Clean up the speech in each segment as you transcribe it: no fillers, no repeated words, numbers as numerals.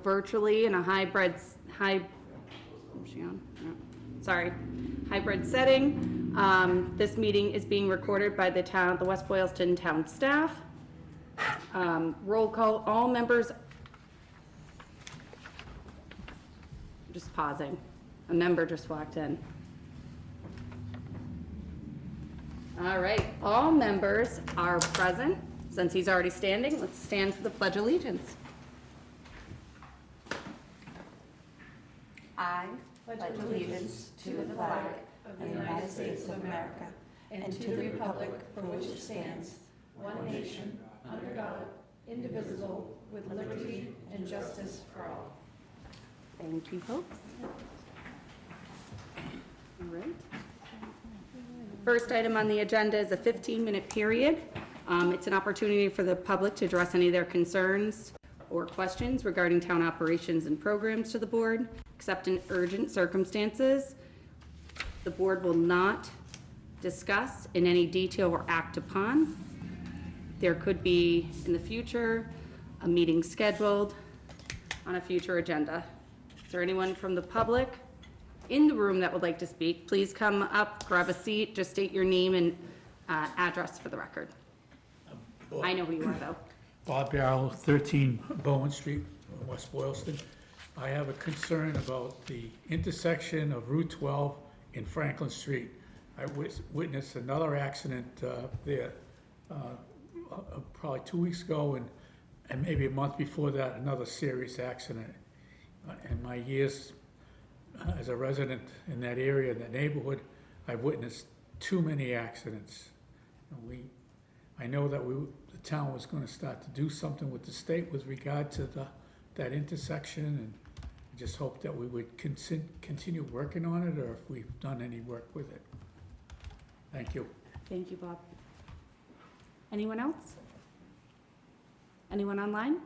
virtually in a hybrid setting. This meeting is being recorded by the West Boylston town staff. Roll call, all members, just pausing. A member just walked in. All right, all members are present. Since he's already standing, let's stand for the Pledge of Allegiance. I pledge allegiance to the flag of the United States of America and to the republic for which it stands, one nation, under God, indivisible, with liberty and justice for all. Thank you, folks. All right. First item on the agenda is a 15-minute period. It's an opportunity for the public to address any of their concerns or questions regarding town operations and programs to the board, except in urgent circumstances. The board will not discuss in any detail or act upon. There could be, in the future, a meeting scheduled on a future agenda. Is there anyone from the public in the room that would like to speak? Please come up, grab a seat, just state your name and address for the record. I know who you are, though. Bob Barrow, 13 Bowen Street, West Boylston. I have a concern about the intersection of Route 12 and Franklin Street. I witnessed another accident there probably 2 weeks ago, and maybe a month before that, another serious accident. In my years as a resident in that area, in that neighborhood, I've witnessed too many accidents. And I know that the town was going to start to do something with the state with regard to that intersection, and I just hope that we would continue working on it, or if we've done any work with it. Thank you. Thank you, Bob. Anyone else? Anyone online?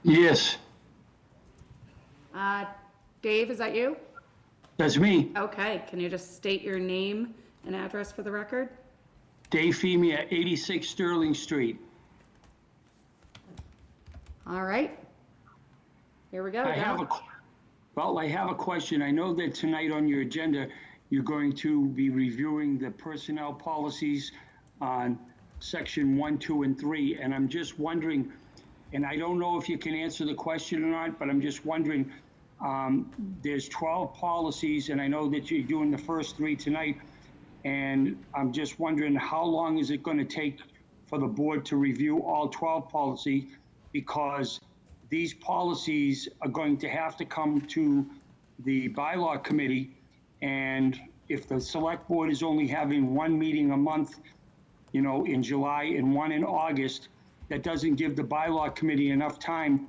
Yes, Dave, is that you? that's me. Okay, can you just state your name and address for the record? Dave Feemy at 86 Sterling Street. All right. Here we go. I have a question. I know that tonight on your agenda, you're going to be reviewing the personnel policies on section 1, 2, and 3, and I'm just wondering, and I don't know if you can answer the question or not, but I'm just wondering, there's 12 policies, and I know that you're doing the first 3 tonight, and I'm just wondering, how long is it going to take for the board to review all 12 policies? Because these policies are going to have to come to the bylaw committee, and if the select board is only having 1 meeting a month, you know, in July and 1 in August, that doesn't give the bylaw committee enough time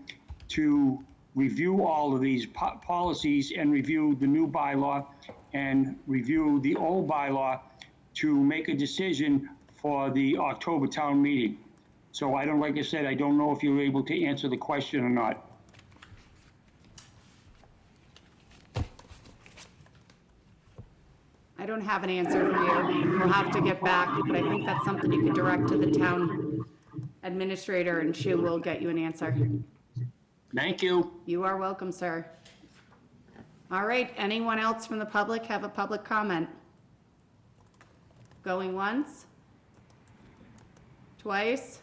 to review all of these policies and review the new bylaw and review the old bylaw to make a decision for the October town meeting. So like I said, I don't know if you're able to answer the question or not. I don't have an answer for you. We'll have to get back, but I think that's something you could direct to the town administrator, and she will get you an answer. Thank you. You are welcome, sir. All right, anyone else from the public have a public comment? Going once? Twice?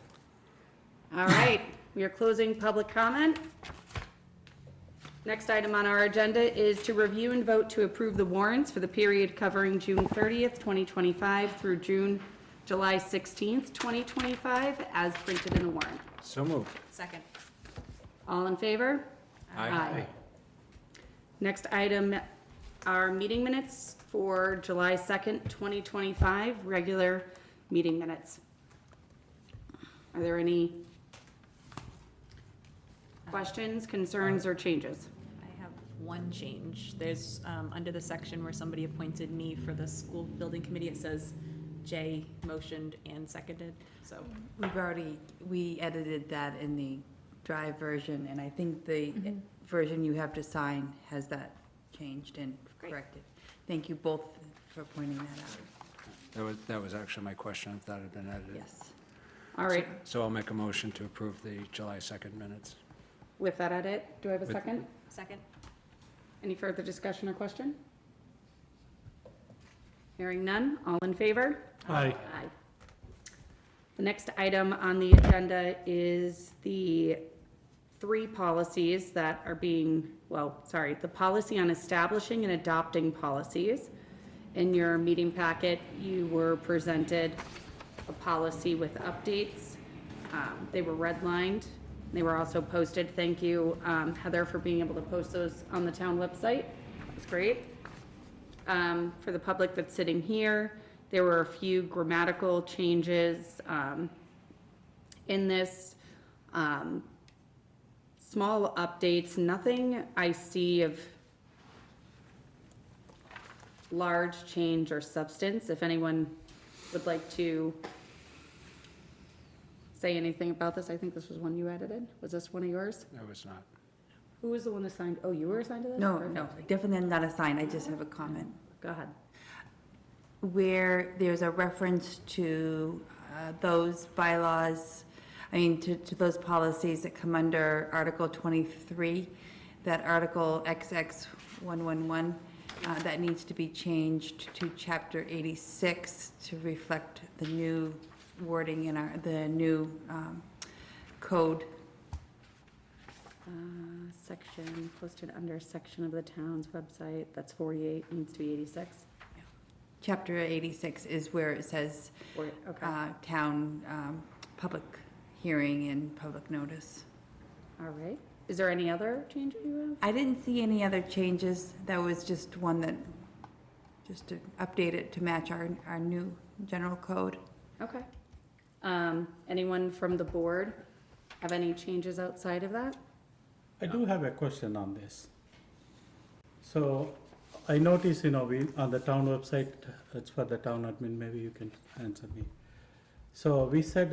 All right, we are closing public comment. Next item on our agenda is to review and vote to approve the warrants for the period covering June 30th, 2025 through July 16th, 2025, as printed in the warrant. So moved. Second. All in favor? Aye. Next item are meeting minutes for July 2nd, 2025, regular meeting minutes. Are there any questions, concerns, or changes? I have one change. There's, under the section where somebody appointed me for the school building committee, it says Jay motioned and seconded, so. We edited that in the Drive version, and I think the version you have to sign has that changed and corrected. Thank you both for pointing that out. That was actually my question, if that had been edited. Yes. All right, So I'll make a motion to approve the July 2nd minutes. with that edit. Do I have a second? Second? Any further discussion or question? Hearing none, all in favor? Aye. Aye. The next item on the agenda is the three policies that are being, the policy on establishing and adopting policies. In your meeting packet, you were presented a policy with updates. They were redlined. They were also posted. Thank you, Heather, for being able to post those on the town website. That's great. For the public that's sitting here, there were a few grammatical changes in this. Small updates, nothing I see of large change or substance. If anyone would like to say anything about this, I think this was one you edited. Was this one of yours? No, it's not. Who was the one assigned? Oh, you were assigned to this? No, Perfect. no, definitely not assigned, I just have a comment. Go ahead. Where there's a reference to those bylaws, to those policies that come under Article 23, that Article XX111, that needs to be changed to Chapter 86 to reflect the new wording in the new code. Section posted under section of the town's website. That's 48, needs to be 86. Chapter 86 is where it says Okay. town public hearing and public notice. All right. Is there any other changes you have? I didn't see any other changes. That was just one that, just to update it to match our new general code. Okay. Anyone from the board have any changes outside of that? I do have a question on this. So I noticed, we, on the town website, it's for the town admin, maybe you can answer me. So we said,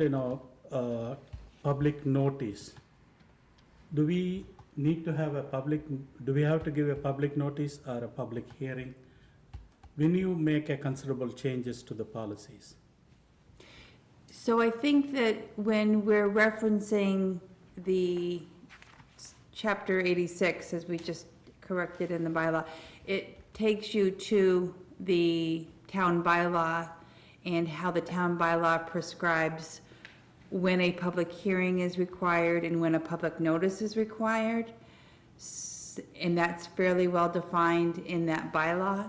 public notice. Do we need to have do we have to give a public notice or a public hearing when you make a considerable changes to the policies? So I think that when we're referencing the Chapter 86, as we just corrected in the bylaw, it takes you to the town bylaw and how the town bylaw prescribes when a public hearing is required and when a public notice is required. And that's fairly well defined in that bylaw.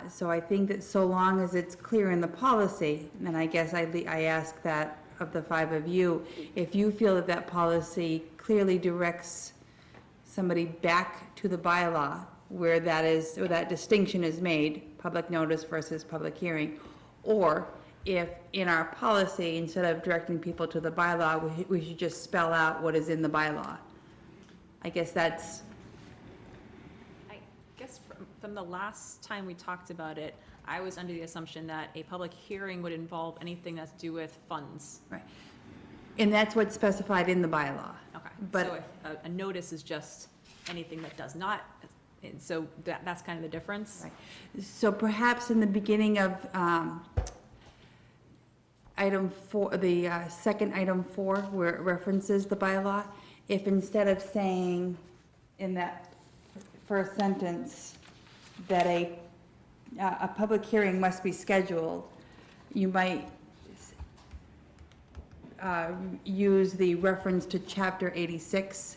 So I think that so long as it's clear in the policy, and I guess I ask that of the five of you, if you feel that that policy clearly directs somebody back to the bylaw where that distinction is made, public notice versus public hearing, or if in our policy, instead of directing people to the bylaw, we should just spell out what is in the bylaw. I guess that's, I guess from the last time we talked about it, I was under the assumption that a public hearing would involve anything that's to do with funds. right. And that's what's specified in the bylaw. Okay. But- So if a notice is just anything that does not, and so that's kind of the difference? Right. So perhaps in the beginning of item 4, the second item 4, where it references the bylaw, if instead of saying in that first sentence that a public hearing must be scheduled, you might use the reference to Chapter 86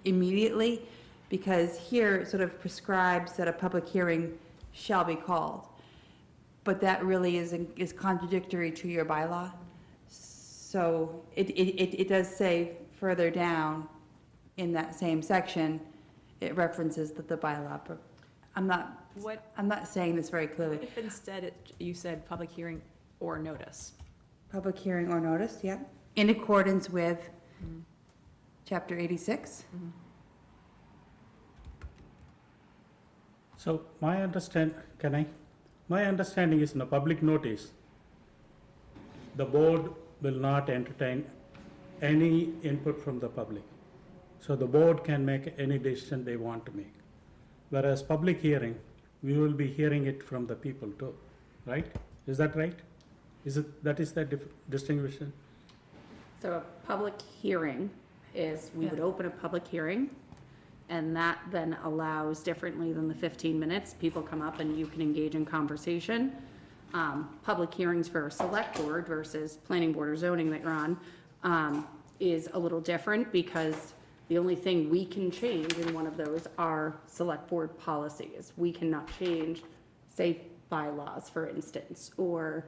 immediately, because here it sort of prescribes that a public hearing shall be called. But that really is contradictory to your bylaw. So it does say further down in that same section, it references the bylaw. But I'm not saying this very clearly. If instead you said public hearing or notice? Public hearing or notice, yeah, in accordance with Chapter 86. So my understanding is in a public notice, the board will not entertain any input from the public. So the board can make any decision they want to make. Whereas public hearing, we will be hearing it from the people too, right? Is that right? That is the distinction? So a public hearing is we would open a public hearing, and that then allows, differently than the 15 minutes, people come up and you can engage in conversation. Public hearings for a select board versus planning board or zoning that you're on is a little different, because the only thing we can change in one of those are select board policies. We cannot change, say, bylaws, for instance, or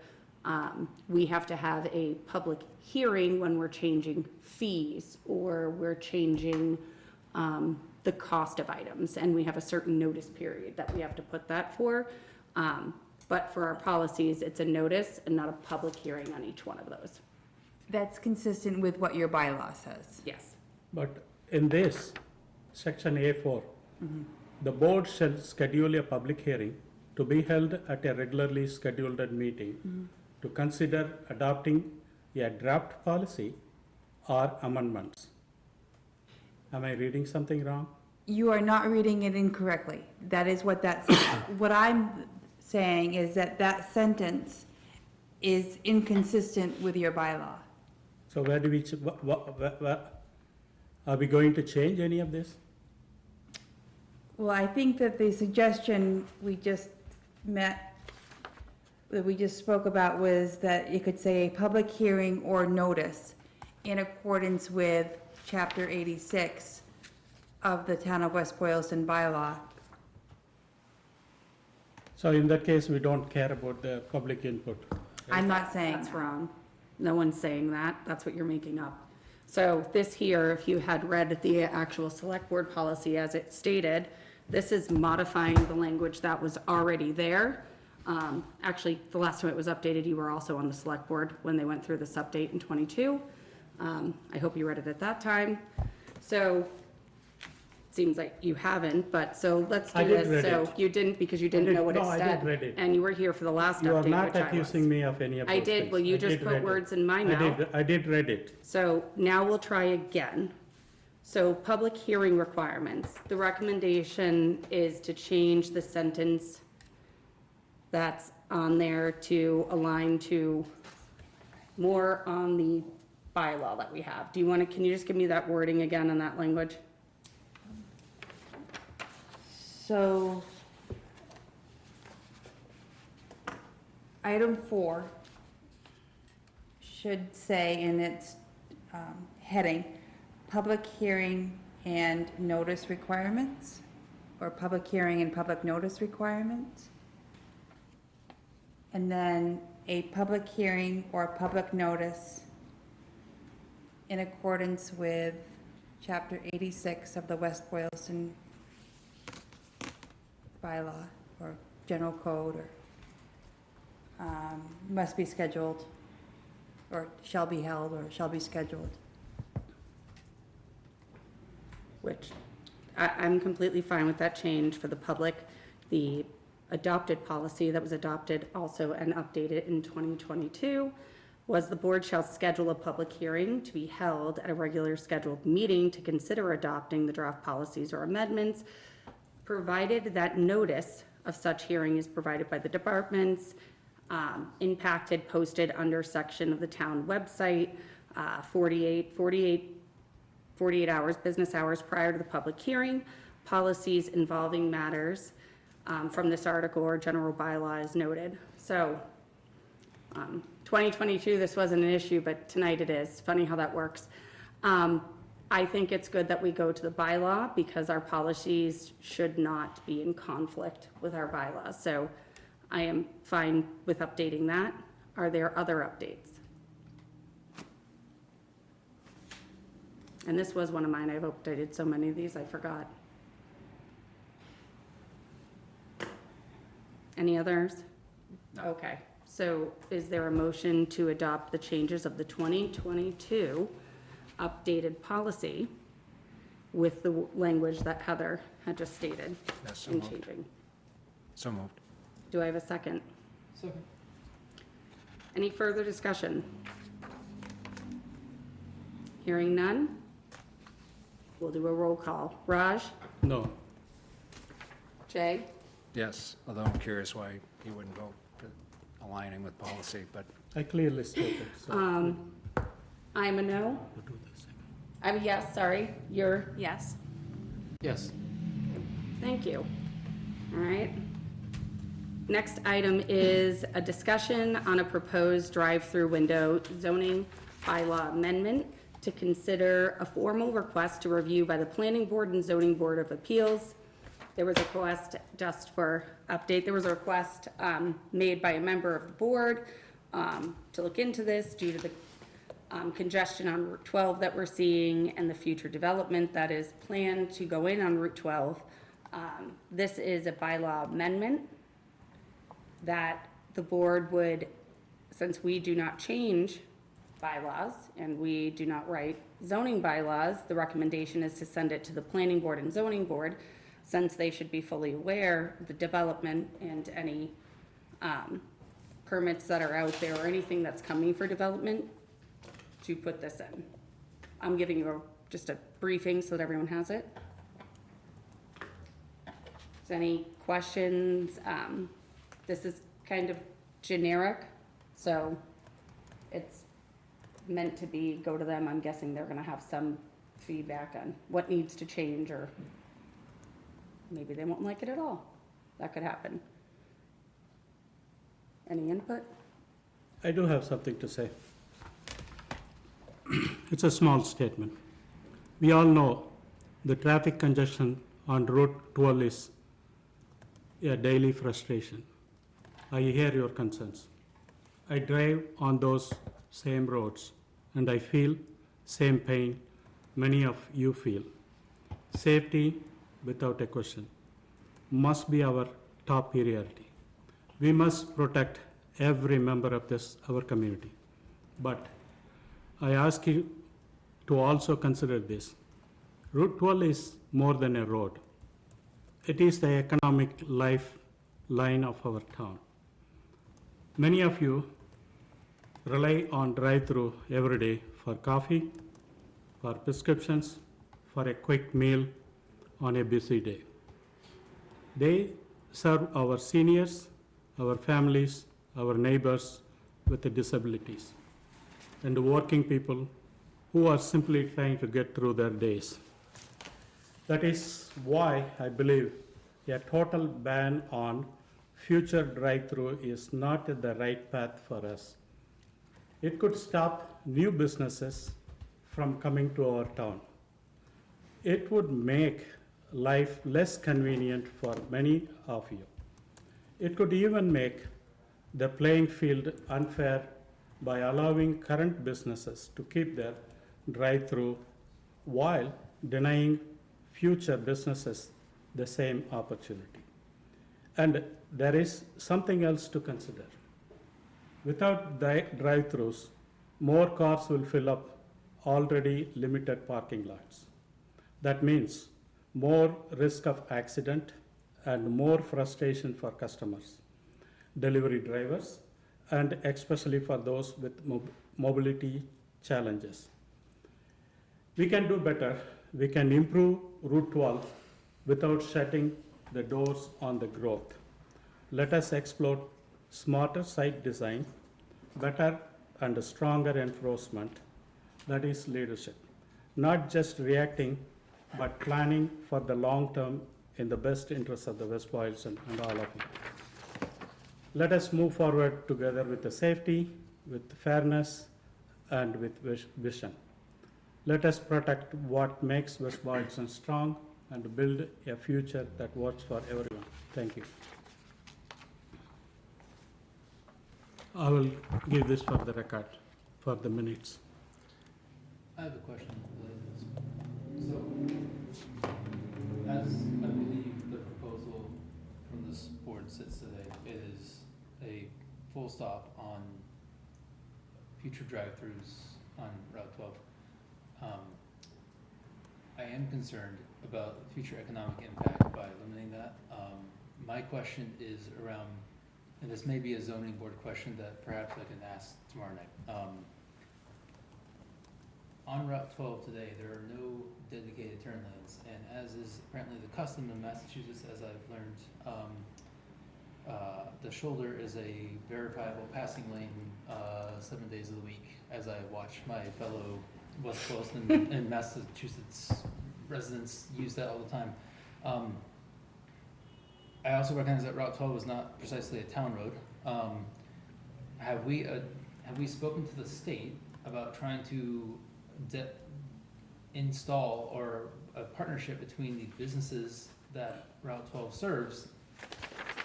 we have to have a public hearing when we're changing fees, or we're changing the cost of items, and we have a certain notice period that we have to put that for. But for our policies, it's a notice and not a public hearing on each one of those. That's consistent with what your bylaw says. Yes. But in this, section A4, the board shall schedule a public hearing to be held at a regularly scheduled meeting to consider adopting a draft policy or amendments. Am I reading something wrong? You are not reading it incorrectly. That is what that says. What I'm saying is that that sentence is inconsistent with your bylaw. So where do we, are we going to change any of this? Well, I think that the suggestion we just spoke about was that you could say a public hearing or notice in accordance with chapter 86 of the Town of West Boylston bylaw. So in that case, we don't care about the public input. I'm not saying That's that. wrong. No one's saying that. That's what you're making up. So this here, if you had read the actual select board policy as it stated, this is modifying the language that was already there. Actually, the last time it was updated, you were also on the select board when they went through this update in '22. I hope you read it at that time. So, seems like you haven't, but so let's I do did this. read So it. you didn't because you didn't know what it No, I said. did read it. And you were here for the last You are update, not which I was. accusing me of any of those I did, things. well, you I just did put read it. words in my mouth. I did read it. So now we'll try again. So public hearing requirements. The recommendation is to change the sentence that's on there to align to more on the bylaw that we have. Do you want to, can you just give me that wording again on that language? So, item 4 should say in its heading, public hearing and notice requirements, or public hearing and public notice requirements. And then a public hearing or public notice in accordance with chapter 86 of the West Boylston bylaw or general code, or must be scheduled, or shall be held, or shall be scheduled. Which I'm completely fine with that change for the public. The adopted policy that was adopted also and updated in 2022 was the board shall schedule a public hearing to be held at a regular scheduled meeting to consider adopting the draft policies or amendments, provided that notice of such hearing is provided by the departments, impacted, posted under section of the town website, 48 hours, business hours prior to the public hearing. Policies involving matters from this article or general bylaw is noted. So 2022, this wasn't an issue, but tonight it is. Funny how that works. I think it's good that we go to the bylaw because our policies should not be in conflict with our bylaws. So I am fine with updating that. Are there other updates? And this was one of mine. I've updated so many of these, I forgot. Any others? Okay, so is there a motion to adopt the changes of the 2022 updated policy with the language that Heather had just stated Yes, so in moved. changing? So moved. Do I have a second? Second. Any further discussion? Hearing none? We'll do a roll call. Raj? No. Jay? Yes, although I'm curious why you wouldn't vote for aligning with policy, but I clearly stated, so. I'm a no. we'll do the second. Yes, sorry, you're, Yes. Yes. thank you. All right. Next item is a discussion on a proposed drive-through window zoning bylaw amendment to consider a formal request to review by the Planning Board and Zoning Board of Appeals. There was a request, just for update, there was a request made by a member of the board to look into this due to the congestion on Route 12 that we're seeing and the future development that is planned to go in on Route 12. This is a bylaw amendment that the board would, since we do not change bylaws and we do not write zoning bylaws, the recommendation is to send it to the Planning Board and Zoning Board, since they should be fully aware of the development and any permits that are out there or anything that's coming for development, to put this in. I'm giving you just a briefing so that everyone has it. Is any questions? This is kind of generic, so it's meant to be, go to them. I'm guessing they're gonna have some feedback on what needs to change, or maybe they won't like it at all. That could happen. Any input? I do have something to say. It's a small statement. We all know the traffic congestion on Route 12 is a daily frustration. I hear your concerns. I drive on those same roads and I feel same pain many of you feel. Safety, without a question, must be our top priority. We must protect every member of our community. But I ask you to also consider this. Route 12 is more than a road. It is the economic lifeline of our town. Many of you rely on drive-through every day for coffee, for prescriptions, for a quick meal on a busy day. They serve our seniors, our families, our neighbors with disabilities, and working people who are simply trying to get through their days. That is why I believe a total ban on future drive-through is not the right path for us. It could stop new businesses from coming to our town. It would make life less convenient for many of you. It could even make the playing field unfair by allowing current businesses to keep their drive-through while denying future businesses the same opportunity. And there is something else to consider. Without drive-throughs, more cars will fill up already limited parking lots. That means more risk of accident and more frustration for customers, delivery drivers, and especially for those with mobility challenges. We can do better. We can improve Route 12 without shutting the doors on the growth. Let us explore smarter site design, better and stronger enforcement. That is leadership. Not just reacting, but planning for the long term in the best interest of the West Boylston and all of you. Let us move forward together with the safety, with fairness, and with vision. Let us protect what makes West Boylston strong and build a future that works for everyone. Thank you. I will give this for the record, for the minutes. I have a question related to this. So, as I believe the proposal from this board sits today, it is a full stop on future drive-throughs on Route 12. I am concerned about future economic impact by eliminating that. My question is around, and this may be a zoning board question that perhaps I can ask tomorrow night. On Route 12 today, there are no dedicated turn lanes, and as is apparently the custom in Massachusetts, as I've learned, the shoulder is a verifiable passing lane 7 days of the week, as I watch my fellow West Coast and Massachusetts residents use that all the time. I also recognize that Route 12 is not precisely a town road. Have we spoken to the state about trying to install or a partnership between the businesses that Route 12 serves,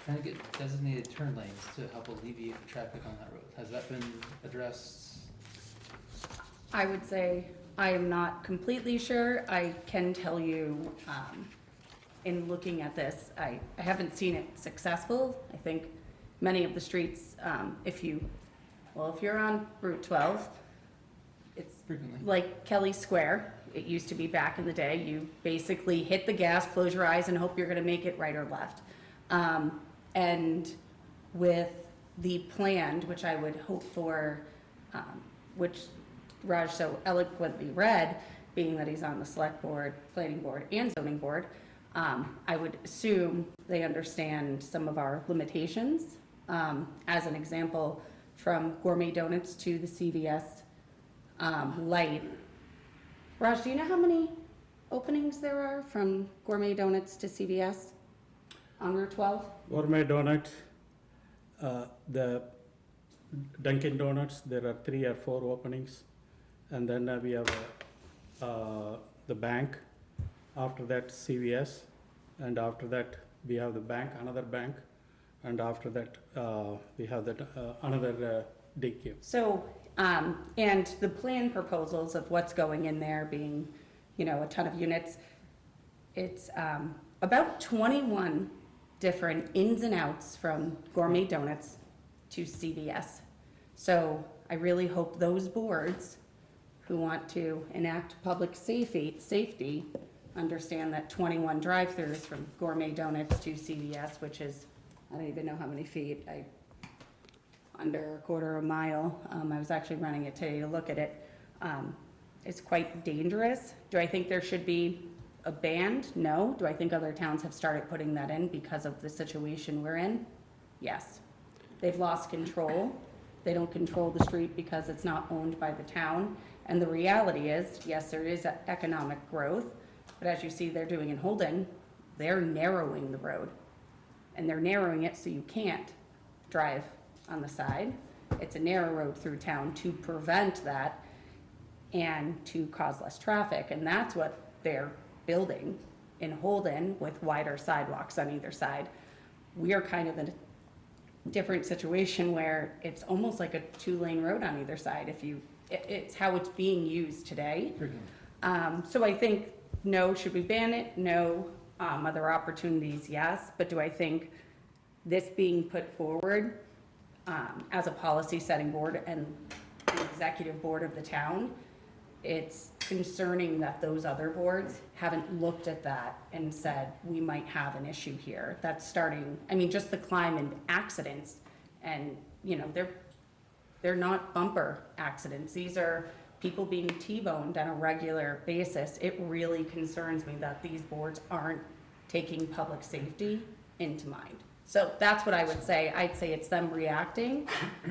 trying to get designated turn lanes to help alleviate the traffic on that road? Has that been addressed? I would say I am not completely sure. I can tell you, in looking at this, I haven't seen it successful. I think many of the streets, if you're on Route 12, it's Frequently. like Kelly Square. It used to be back in the day. You basically hit the gas, close your eyes, and hope you're gonna make it right or left. And with the planned, which I would hope for, which Raj so eloquently read, being that he's on the select board, planning board, and zoning board, I would assume they understand some of our limitations. As an example, from Gourmet Donuts to the CVS light. Raj, do you know how many openings there are from Gourmet Donuts to CVS on Route 12? Gourmet Donuts, the Dunkin' Donuts, there are 3 or 4 openings. And then we have the bank, after that CVS, and after that we have the bank, another bank, and after that we have that another DQ. So, and the plan proposals of what's going in there being, a ton of units, it's about 21 different ins and outs from Gourmet Donuts to CVS. So I really hope those boards who want to enact public safety understand that 21 drive-throughs from Gourmet Donuts to CVS, which is, I don't even know how many feet, under a quarter of a mile. I was actually running it today to look at it. It's quite dangerous. Do I think there should be a ban? No. Do I think other towns have started putting that in because of the situation we're in? Yes. They've lost control. They don't control the street because it's not owned by the town. And the reality is, yes, there is economic growth, but as you see they're doing in Holden, they're narrowing the road. And they're narrowing it so you can't drive on the side. It's a narrow road through town to prevent that and to cause less traffic. And that's what they're building in Holden with wider sidewalks on either side. We are kind of in a different situation where it's almost like a 2-lane road on either side. It's how it's being used today. So I think, no, should we ban it? No. Other opportunities, yes. But do I think this being put forward as a policy setting board and the executive board of the town, it's concerning that those other boards haven't looked at that and said, we might have an issue here. That's starting, just the climb in accidents, and, they're not bumper accidents. These are people being T-boned on a regular basis. It really concerns me that these boards aren't taking public safety into mind. So that's what I would say. I'd say it's them reacting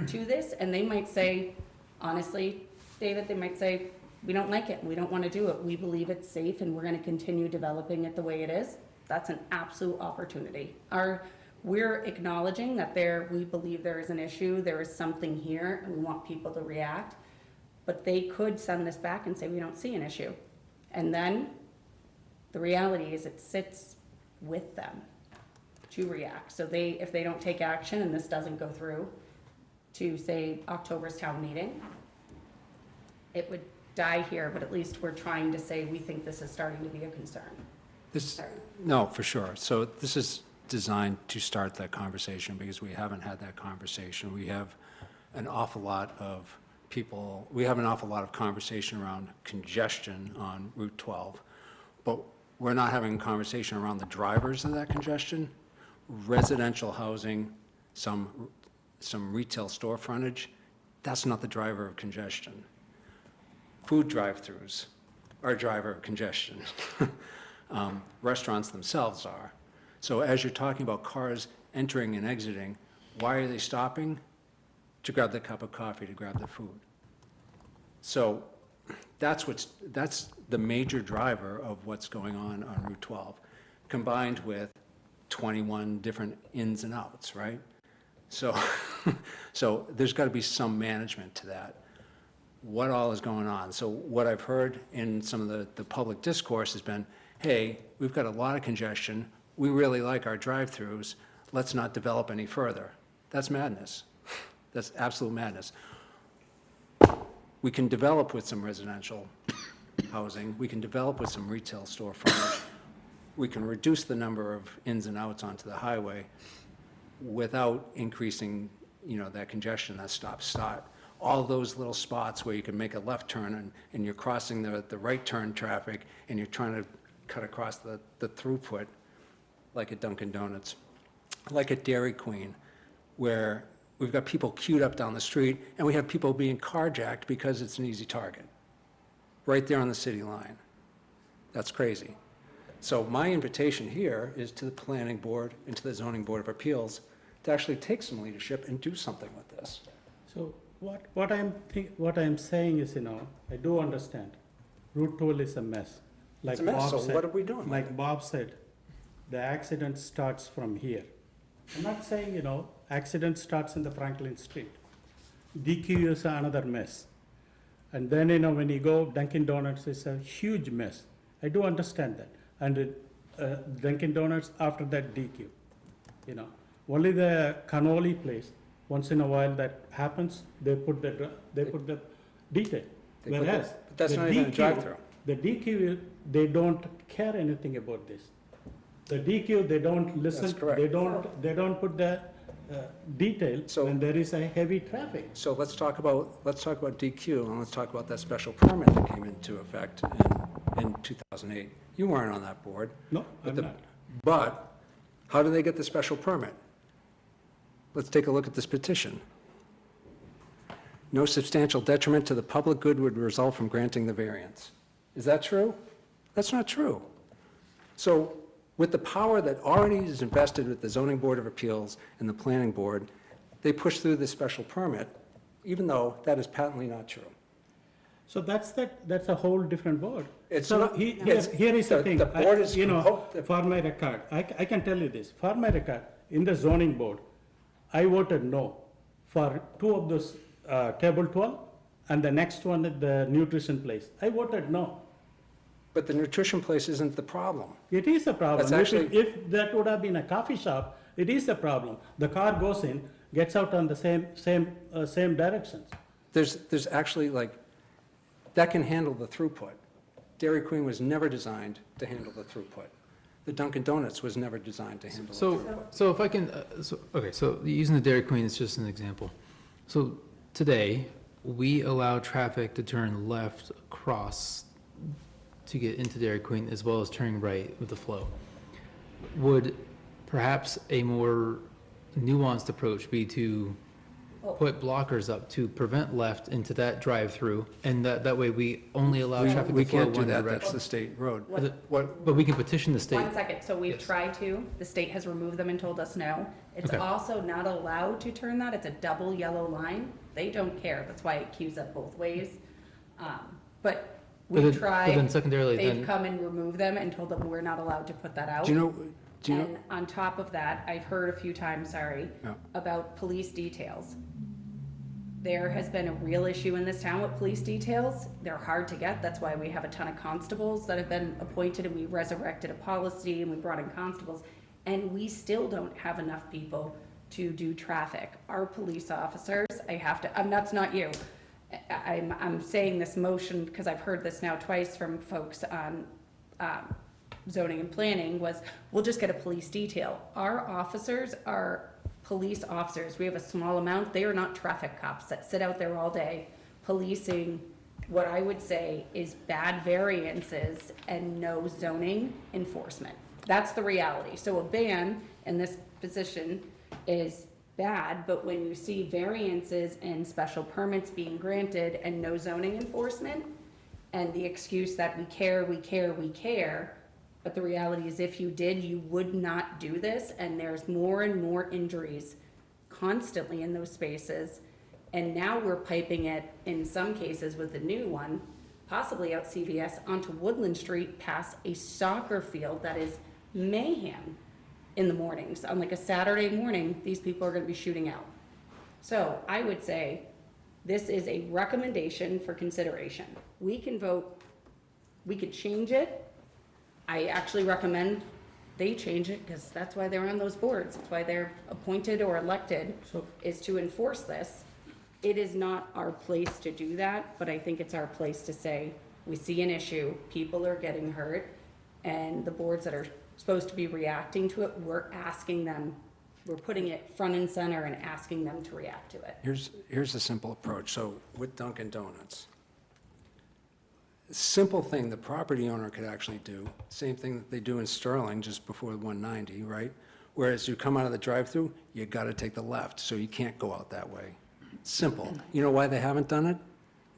to this, and they might say, honestly, David, they might say, we don't like it, and we don't want to do it. We believe it's safe, and we're going to continue developing it the way it is. That's an absolute opportunity. We're acknowledging that we believe there is an issue, there is something here, and we want people to react. But they could send this back and say, we don't see an issue. And then the reality is it sits with them to react. So if they don't take action and this doesn't go through to, say, October's town meeting, it would die here, but at least we're trying to say we think this is starting to be a concern. No, for sure. So this is designed to start that conversation because we haven't had that conversation. We have an awful lot of conversation around congestion on Route 12, but we're not having a conversation around the drivers of that congestion, residential housing, some retail store frontage. That's not the driver of congestion. Food drive-throughs are a driver of congestion. Restaurants themselves are. So as you're talking about cars entering and exiting, why are they stopping? To grab the cup of coffee, to grab the food. So That's the major driver of what's going on Route 12, combined with 21 different ins and outs, right? So, so there's got to be some management to that. What all is going on? So what I've heard in some of the public discourse has been, hey, we've got a lot of congestion. We really like our drive-throughs. Let's not develop any further. That's madness. That's absolute madness. We can develop with some residential housing. We can develop with some retail store frontage. We can reduce the number of ins and outs onto the highway without increasing, that congestion, that stop-start. All those little spots where you can make a left turn and you're crossing the right turn traffic and you're trying to cut across the throughput, like at Dunkin' Donuts, like at Dairy Queen, where we've got people queued up down the street and we have people being carjacked because it's an easy target, right there on the city line. That's crazy. So my invitation here is to the Planning Board and to the Zoning Board of Appeals to actually take some leadership and do something with this. So what I'm saying is, I do understand. Route 12 is a mess. Like It's a mess, Bob so said- what are we doing with Like it? Bob said, the accident starts from here. I'm not saying, accident starts in the Franklin Street. DQ is another mess. And then, when you go, Dunkin' Donuts is a huge mess. I do understand that. And Dunkin' Donuts, after that DQ, Only the cannoli place, once in a while that happens, they put the detail. They put Whereas, but that's the not even a DQ drive-through. The DQ, they don't care anything about this. The DQ, they don't listen, That's correct. they don't put the detail So- when there is a heavy traffic. So let's talk about DQ, and let's talk about that special permit that came into effect in 2008. You weren't on that board. No, But I'm the- not. But how do they get the special permit? Let's take a look at this petition. No substantial detriment to the public good would result from granting the variance. Is that true? That's not true. So with the power that already is invested with the Zoning Board of Appeals and the Planning Board, they push through this special permit, even though that is patently not true. So that's a whole different board. It's So not- it's- here is the thing. the board is For my record, I can tell you this, for my record, in the zoning board, I voted no for two of those, table 12, and the next one at the nutrition place. I voted no. But the nutrition place isn't the problem. It is a problem. That's If that would have been a coffee shop, it is a problem. The car goes in, gets out on the same directions. There's actually that can handle the throughput. Dairy Queen was never designed to handle the throughput. The Dunkin' Donuts was never designed to handle the throughput. So if I can, so using the Dairy Queen is just an example. So today, we allow traffic to turn left across to get into Dairy Queen as well as turning right with the flow. Would perhaps a more nuanced approach be to put blockers up to prevent left into that drive-through, and that way we only allow traffic We to flow can't do one that, direction? that's the state road. What- What, But we can petition the state. 1 second, so we've Yes. tried to, the state has removed them and told us no. It's Okay. also not allowed to turn that, it's a double yellow line, they don't care, that's why it queues up both ways. But But we've then tried, secondarily, they've then, come and removed them and told them we're not allowed to put that out. do you know, And on top of that, I've heard a few times, Yeah. about police details. There has been a real issue in this town with police details. They're hard to get. That's why we have a ton of constables that have been appointed, and we resurrected a policy and we brought in constables. And we still don't have enough people to do traffic. Our police officers, that's not you. I'm saying this motion because I've heard this now twice from folks on, zoning and planning, was we'll just get a police detail. Our officers are police officers. We have a small amount. They are not traffic cops that sit out there all day policing what I would say is bad variances and no zoning enforcement. That's the reality. So a ban in this position is bad, but when you see variances and special permits being granted and no zoning enforcement, and the excuse that we care, but the reality is if you did, you would not do this, and there's more and more injuries constantly in those spaces. And now we're piping it, in some cases with the new one, possibly out CVS onto Woodland Street past a soccer field that is mayhem in the mornings. On like a Saturday morning, these people are gonna be shooting out. So I would say this is a recommendation for consideration. We can vote, we could change it. I actually recommend they change it because that's why they're on those boards. That's why they're appointed or elected, So- is to enforce this. It is not our place to do that, but I think it's our place to say, we see an issue, people are getting hurt, and the boards that are supposed to be reacting to it, we're asking them, we're putting it front and center and asking them to react to it. Here's a simple approach. So with Dunkin' Donuts, simple thing the property owner could actually do, same thing that they do in Sterling just before 190, right? Whereas you come out of the drive-through, you got to take the left, so you can't go out that way. Simple. You know why they haven't done it?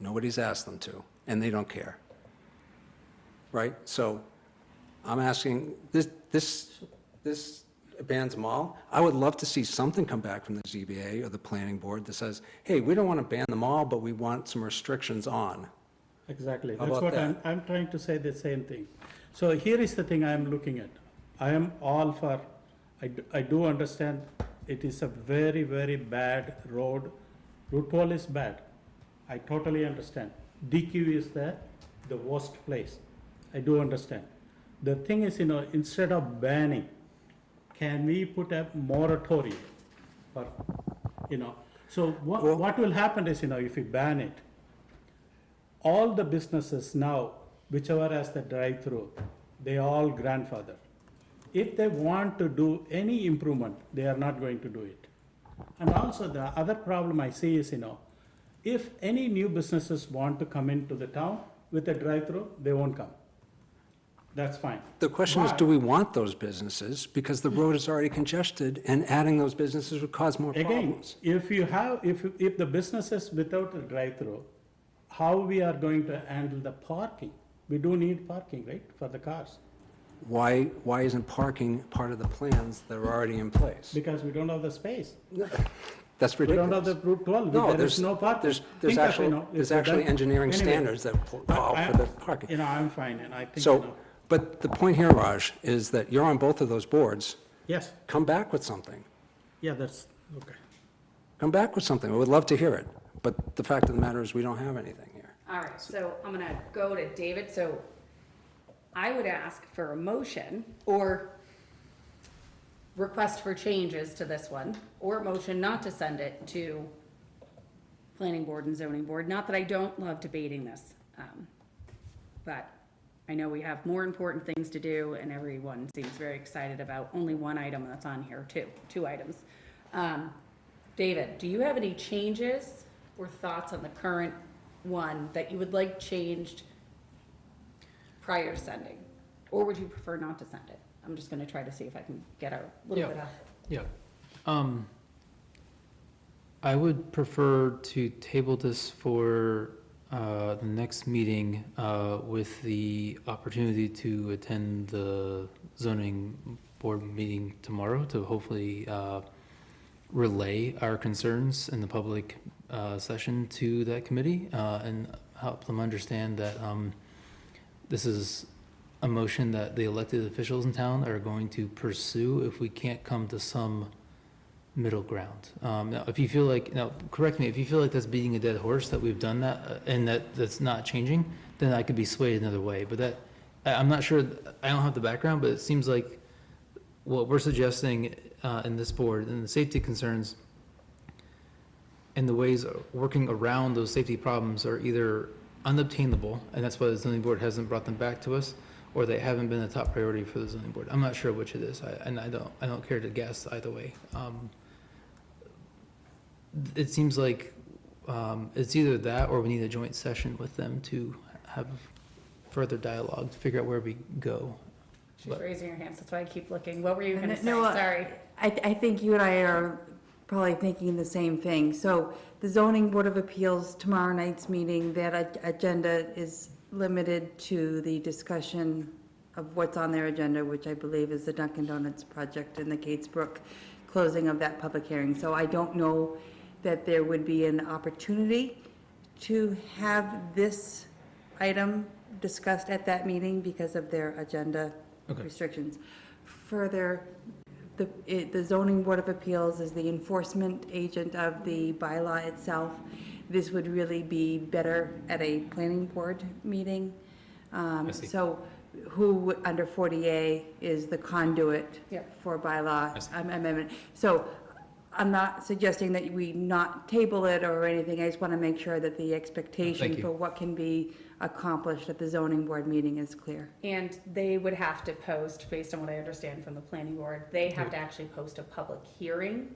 Nobody's asked them to, and they don't care. Right? So I'm asking, this bans them all. I would love to see something come back from the ZBA or the planning board that says, hey, we don't want to ban them all, but we want some restrictions on. Exactly, How that's about what that? I'm trying to say, the same thing. So here is the thing I'm looking at. I am all for, I do understand it is a very, very bad road. Route 12 is bad. I totally understand. DQ is the worst place. I do understand. The thing is, instead of banning, can we put a moratorium for, so what will happen is, if we ban it, all the businesses now, whichever has the drive-through, they all grandfather. If they want to do any improvement, they are not going to do it. And also the other problem I see is, if any new businesses want to come into the town with a drive-through, they won't come. That's fine. The question is, But- do we want those businesses? Because the road is already congested, and adding those businesses would cause more Again, problems. if the businesses without a drive-through, how we are going to handle the parking? We do need parking, right, for the cars? Why isn't parking part of the plans that are already in place? Because we don't have the space. That's We don't have ridiculous. the Route 12, No, there is no parking. There's Think of, there's if actually that- engineering anyway, standards that call for the parking. I'm fine, and I think, So, but the point here, Raj, is that you're on both of those boards. yes, Come back with something. yeah, that's, okay. Come back with something. We would love to hear it. But the fact of the matter is, we don't have anything here. All right, so I'm gonna go to David, so I would ask for a motion or request for changes to this one, or a motion not to send it to planning board and zoning board. Not that I don't love debating this, but I know we have more important things to do, and everyone seems very excited about only one item that's on here, two items. David, do you have any changes or thoughts on the current one that you would like changed prior to sending? Or would you prefer not to send it? I'm just gonna try to see if I can get a little bit of. Yeah. I would prefer to table this for the next meeting with the opportunity to attend the zoning board meeting tomorrow to hopefully relay our concerns in the public session to that committee and help them understand that this is a motion that the elected officials in town are going to pursue if we can't come to some middle ground. Now, if you feel like, now, correct me, if you feel like that's beating a dead horse, that we've done that, and that's not changing, then I could be swayed another way, but that, I'm not sure, I don't have the background, but it seems like what we're suggesting in this board, and the safety concerns, and the ways of working around those safety problems are either unobtainable, and that's why the zoning board hasn't brought them back to us, or they haven't been a top priority for the zoning board. I'm not sure which it is, and I don't care to guess either way. It seems like it's either that, or we need a joint session with them to have further dialogue, to figure out where we go. She's But- raising her hands, that's why I keep looking. What were you gonna say? No, Sorry. I think you and I are probably thinking the same thing. So the zoning board of appeals, tomorrow night's meeting, that agenda is limited to the discussion of what's on their agenda, which I believe is the Dunkin' Donuts project and the Gatesbrook closing of that public hearing. So I don't know that there would be an opportunity to have this item discussed at that meeting because of their agenda Okay. restrictions. Further, the zoning board of appeals is the enforcement agent of the bylaw itself. This would really be better at a planning board meeting. see. So who, under 40A, is the conduit Yep. for bylaw I see. amendment. So I'm not suggesting that we not table it or anything. I just want to make sure that the expectation Thank you. for what can be accomplished at the zoning board meeting is clear. And they would have to post, based on what I understand from the planning board, they have to actually post a public hearing.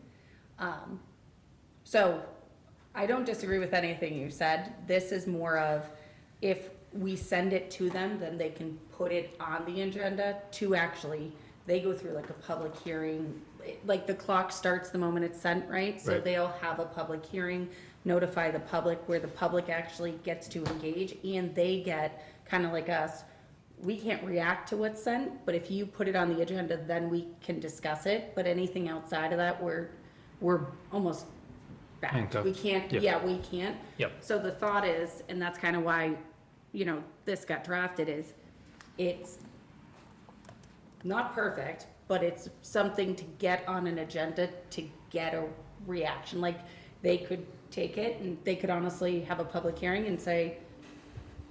So I don't disagree with anything you said. This is more of, if we send it to them, then they can put it on the agenda to actually, they go through like a public hearing. Like the clock starts the moment it's sent, right? So Right. they'll have a public hearing, notify the public, where the public actually gets to engage, and they get, kind of like us, we can't react to what's sent, but if you put it on the agenda, then we can discuss it, but anything outside of that, we're almost back. Handcuffed. We can't, Yep. yeah, we can't. Yep. So the thought is, and that's kind of why, this got drafted, is it's not perfect, but it's something to get on an agenda to get a reaction. Like, they could take it and they could honestly have a public hearing and say,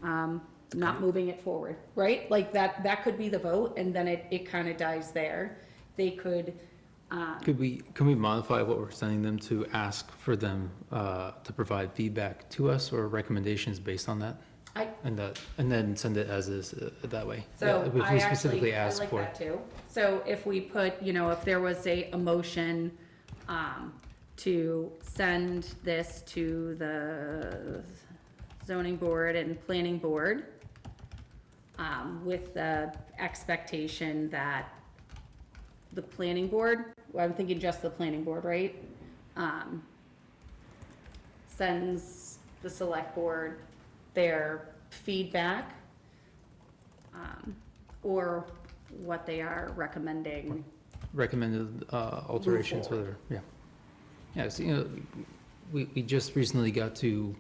not moving it forward, right? Like that could be the vote, and then it kind of dies there. They could, Can we modify what we're sending them to ask for them to provide feedback to us or recommendations based on that? And then send it as is that way? so If we I specifically actually, I ask like for that too. So if we put, if there was a motion, to send this to the zoning board and planning board, with the expectation that the planning board, well, I'm thinking just the planning board, right? Sends the select board their feedback, or what they are recommending. recommended alterations, forward. whether, yeah. Yeah, so, we just recently got to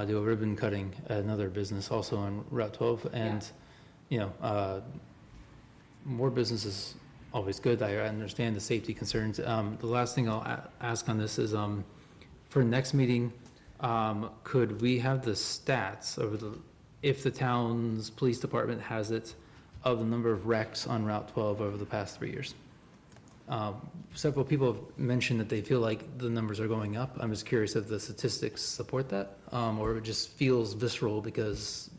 do a ribbon cutting at another business also on Route 12, and, more business is always good. I understand the safety concerns. The last thing I'll ask on this is, for next meeting, could we have the stats if the town's police department has it, of the number of wrecks on Route 12 over the past 3 years? Several people have mentioned that they feel like the numbers are going up. I'm just curious if the statistics support that, or it just feels visceral because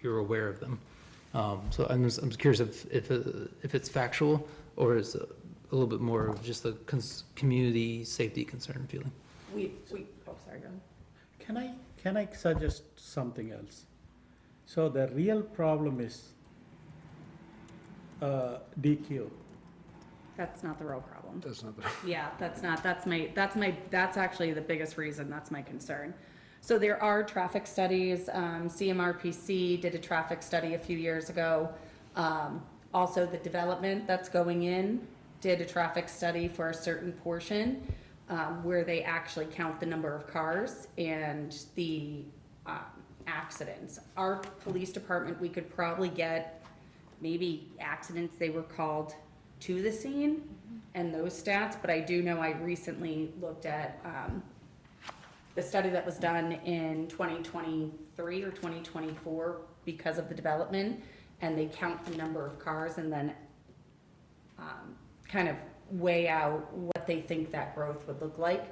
you're aware of them. So I'm just curious if it's factual, or is it a little bit more of just a community safety concern feeling? Sorry, go ahead. Can I suggest something else? So the real problem is DQ. That's not the real problem. That's not the. Yeah, that's actually the biggest reason, that's my concern. So there are traffic studies, CMRPC did a traffic study a few years ago. Also, the development that's going in did a traffic study for a certain portion, where they actually count the number of cars and the accidents. Our police department, we could probably get maybe accidents they were called to the scene and those stats, but I do know I recently looked at the study that was done in 2023 or 2024 because of the development, and they count the number of cars and then kind of weigh out what they think that growth would look like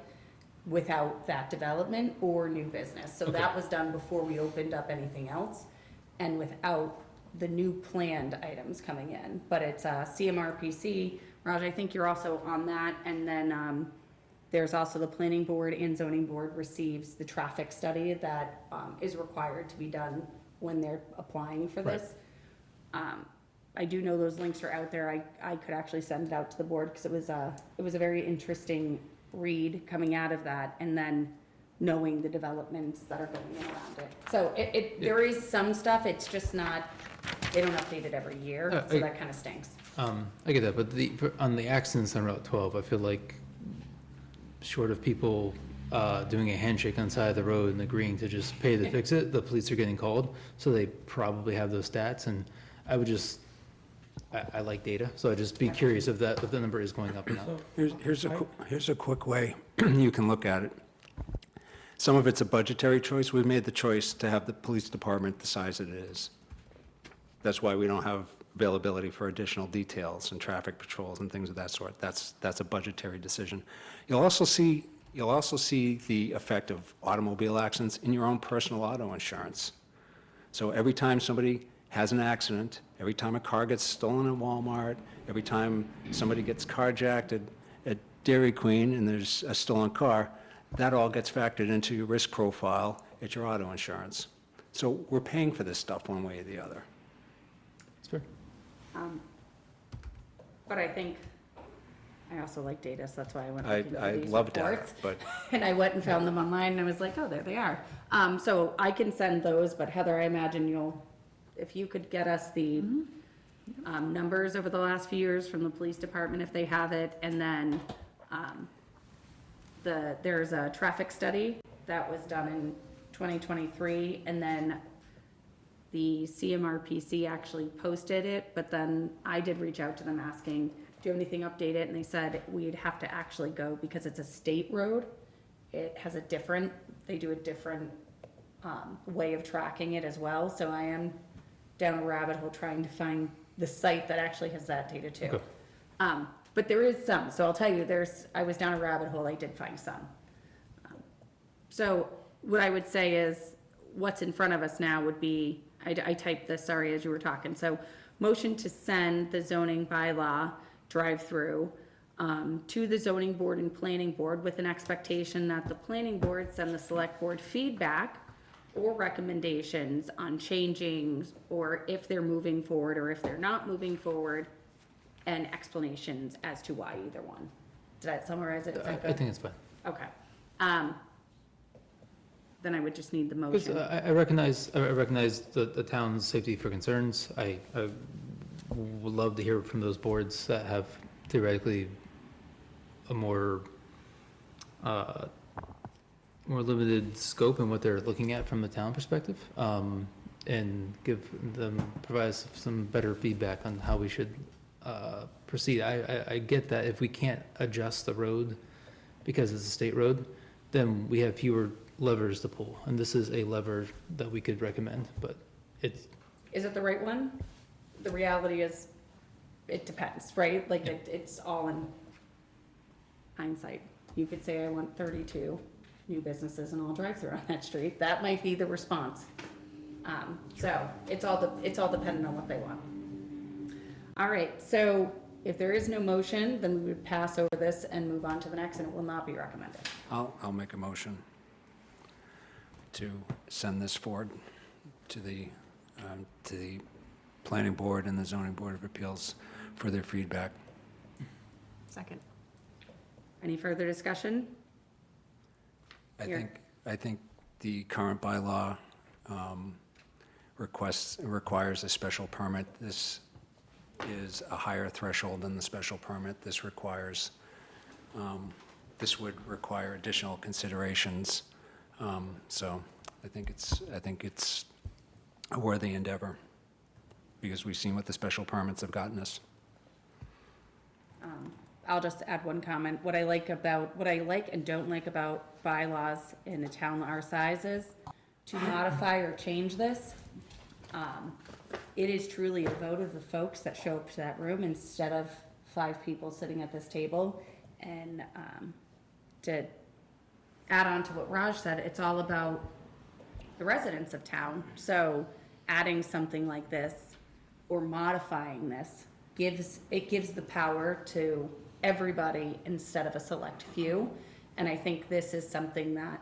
without that development or new business. So that was done before we opened up anything else and without the new planned items coming in. But it's CMRPC. Raj, I think you're also on that. And then there's also the planning board and zoning board receives the traffic study that is required to be done when they're applying for this. I do know those links are out there. I could actually send it out to the board because it was a very interesting read coming out of that, and then knowing the developments that are going in around it. So there is some stuff, it's just not, they don't update it every year, so that kind of stinks. I get that, but on the accidents on Route 12, I feel like short of people doing a handshake on the side of the road and agreeing to just pay to fix it, the police are getting called, so they probably have those stats, and I would just, I like data, so I'd just be curious if the number is going up or not. Here's a quick way you can look at it. Some of it's a budgetary choice. We've made the choice to have the police department the size it is. That's why we don't have availability for additional details and traffic patrols and things of that sort. That's a budgetary decision. You'll also see the effect of automobile accidents in your own personal auto insurance. So every time somebody has an accident, every time a car gets stolen at Walmart, every time somebody gets carjacked at Dairy Queen and there's a stolen car, that all gets factored into your risk profile at your auto insurance. So we're paying for this stuff one way or the other. It's fair. But I think, I also like data, so that's why I went looking I for these love data, reports. but And I went and found them online, and I was like, oh, there they are. So I can send those, but Heather, I imagine if you could get us the numbers over the last few years from the police department, if they have it, and then there's a traffic study that was done in 2023, and then the CMRPC actually posted it, but then I did reach out to them asking, do you have anything updated? And they said we'd have to actually go, because it's a state road, it has they do a different way of tracking it as well, so I am down a rabbit hole trying to find the site that actually has that data too. Okay. But there is some, so I'll tell you, I was down a rabbit hole, I did find some. So what I would say is, what's in front of us now would be, I typed this, sorry, as you were talking, so motion to send the zoning bylaw drive-through to the zoning board and planning board with an expectation that the planning board send the select board feedback or recommendations on changing, or if they're moving forward, or if they're not moving forward, and explanations as to why either one. Did I summarize it? Is that I good? think it's fine. Okay. Then I would just need the Because motion. I recognize the town's safety for concerns. I would love to hear from those boards that have theoretically a more limited scope in what they're looking at from the town perspective, and provide us some better feedback on how we should proceed. I get that if we can't adjust the road because it's a state road, then we have fewer levers to pull, and this is a lever that we could recommend, but Is it the right one? The reality is, it depends, right? Like, it's all in hindsight. You could say, I want 32 new businesses and I'll drive through on that street. That might be the response. So it's all dependent on what they want. All right, so if there is no motion, then we would pass over this and move on to the next, and it will not be recommended. I'll make a motion to send this forward to the planning board and the zoning board of appeals for their feedback. Second. Any further discussion? Here. I think the current bylaw requires a special permit. This is a higher threshold than the special permit. This would require additional considerations. So I think it's a worthy endeavor, because we've seen what the special permits have gotten us. I'll just add one comment. What I like and don't like about bylaws in a town our size is to modify or change this. It is truly a vote of the folks that show up to that room instead of 5 people sitting at this table. And to add on to what Raj said, it's all about the residents of town. So adding something like this or modifying this gives the power to everybody instead of a select few. And I think this is something that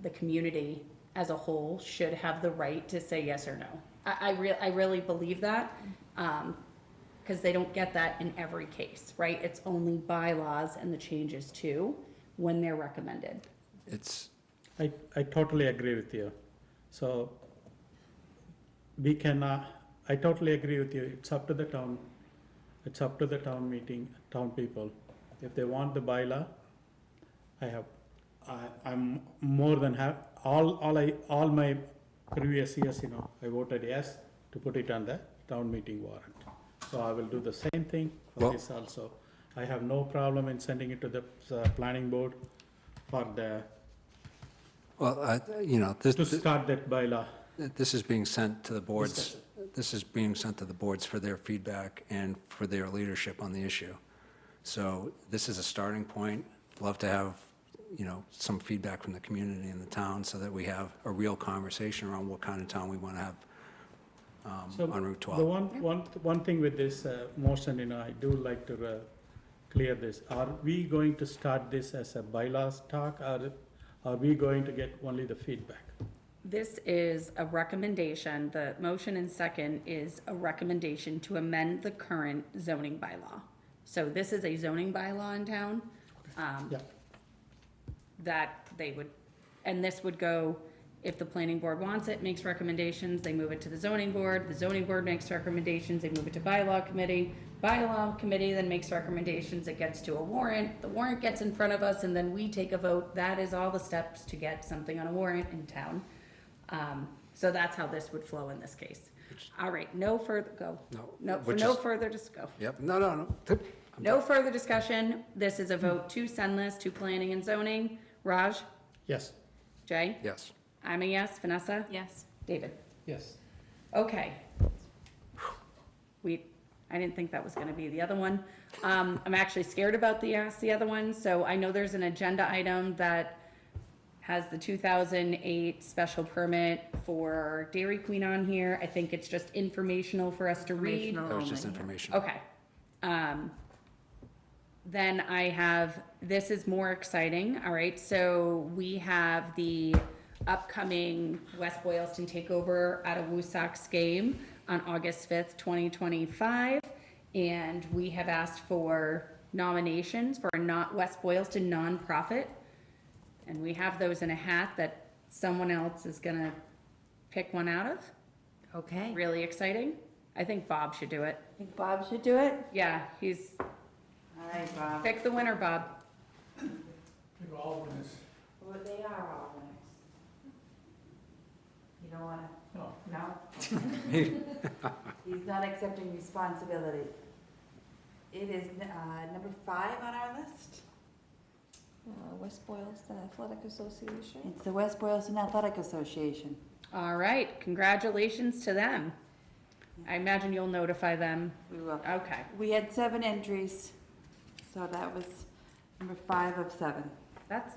the community as a whole should have the right to say yes or no. I really believe that, because they don't get that in every case, right? It's only bylaws and the changes too when they're recommended. I totally agree with you. So I totally agree with you. It's up to the town. It's up to the town meeting, town people. If they want the bylaw, I have I'm more than all my previous years, I voted yes to put it on the town meeting warrant. So I will do the same thing for Well- this also. I have no problem in sending it to the planning board for Well, to start that bylaw. this is being sent to the boards, this is being sent to the boards for their feedback and for their leadership on the issue. So this is a starting point. Love to have, some feedback from the community and the town so that we have a real conversation around what kind of town we want to have So on Route the 12. one thing with this motion, I do like to clear this. Are we going to start this as a bylaws talk, or are we going to get only the feedback? This is a recommendation, the motion and second is a recommendation to amend the current zoning bylaw. So this is a zoning bylaw in town. Yeah. That they would, and this would go, if the planning board wants it, makes recommendations, they move it to the zoning board makes recommendations, they move it to bylaw committee then makes recommendations, it gets to a warrant, the warrant gets in front of us, and then we take a vote. That is all the steps to get something on a warrant in town. So that's how this would flow in this case. All right, no further, go. No, which no is- further, just go. Yep, no. No further discussion. This is a vote to send this to planning and zoning. Raj? Yes. Jay? Yes. I'm a yes. Vanessa? Yes. David? Yes. Okay. I didn't think that was gonna be the other one. I'm actually scared about the other one, so I know there's an agenda item that has the 2008 special permit for Dairy Queen on here. I think it's just informational for us to read. That was just information. Okay. Then I have, this is more exciting, all right, so we have the upcoming West Boylston takeover at a Woo Sox game on August 5th, 2025, and we have asked for nominations for a West Boylston nonprofit, and we have those in a hat that someone else is gonna pick one out of. Okay. Really exciting. I think Bob should do it. Think Bob should do it? Yeah, he's, All right, Bob. pick the winner, Bob. Well, they are all winners. You don't wanna? No. No? He's not accepting responsibility. It is, number 5 on our list. West Boylston Athletic Association. It's the West Boylston Athletic Association. All right, congratulations to them. I imagine you'll notify them. We will. Okay, We had 7 entries, so that was number 5 of 7. that's,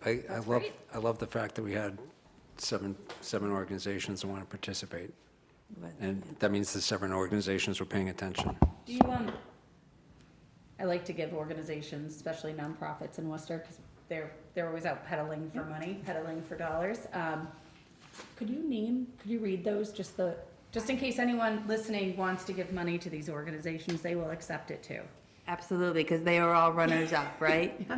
I That's love, great. I love the fact that we had seven organizations that want to participate. And that means the 7 organizations were paying attention. do you, I like to give organizations, especially nonprofits in Worcester, because they're always out peddling for money, peddling for dollars. Could you read those, just in case anyone listening wants to give money to these organizations, they will accept it too. Absolutely, because they are all runners-up, right?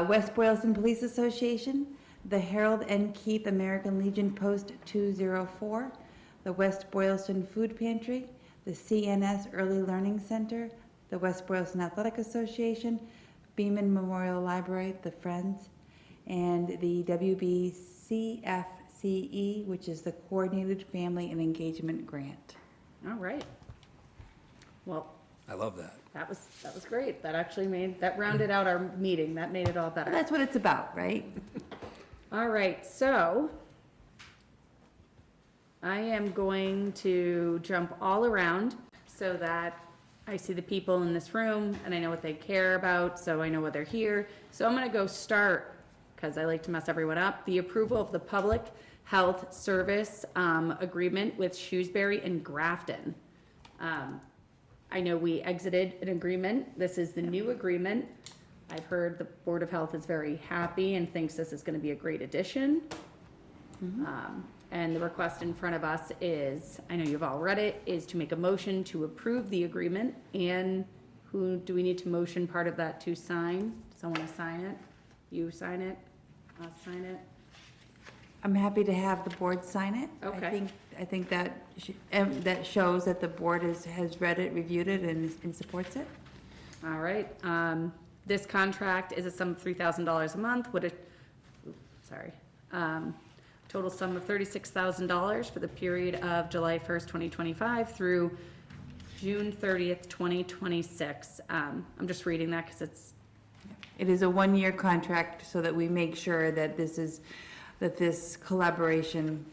West Boylston Police Association, the Harold N. Keith American Legion Post 204, the West Boylston Food Pantry, the CNS Early Learning Center, the West Boylston Athletic Association, Beaman Memorial Library, the Friends, and the WBCFCE, which is the Coordinated Family and Engagement Grant. All right. Well, I love that. that was great. That rounded out our meeting. That made it all better. That's what it's about, right? All right, so I am going to jump all around so that I see the people in this room and I know what they care about, so I know why they're here. So I'm gonna go start, because I like to mess everyone up, the approval of the public health service agreement with Shrewsbury and Grafton. I know we exited an agreement. This is the new agreement. I've heard the Board of Health is very happy and thinks this is gonna be a great addition. And the request in front of us is, I know you've all read it, is to make a motion to approve the agreement. And who, do we need to motion part of that to sign? Someone to sign it? You sign it? I'll sign it? I'm happy to have the board sign it. Okay. I think that that shows that the board has read it, reviewed it, and supports it. All right, this contract is a sum of $3,000 a month with sorry. Total sum of $36,000 for the period of July 1st, 2025 through June 30th, 2026. I'm just reading that because It is a one-year contract so that we make sure that this collaboration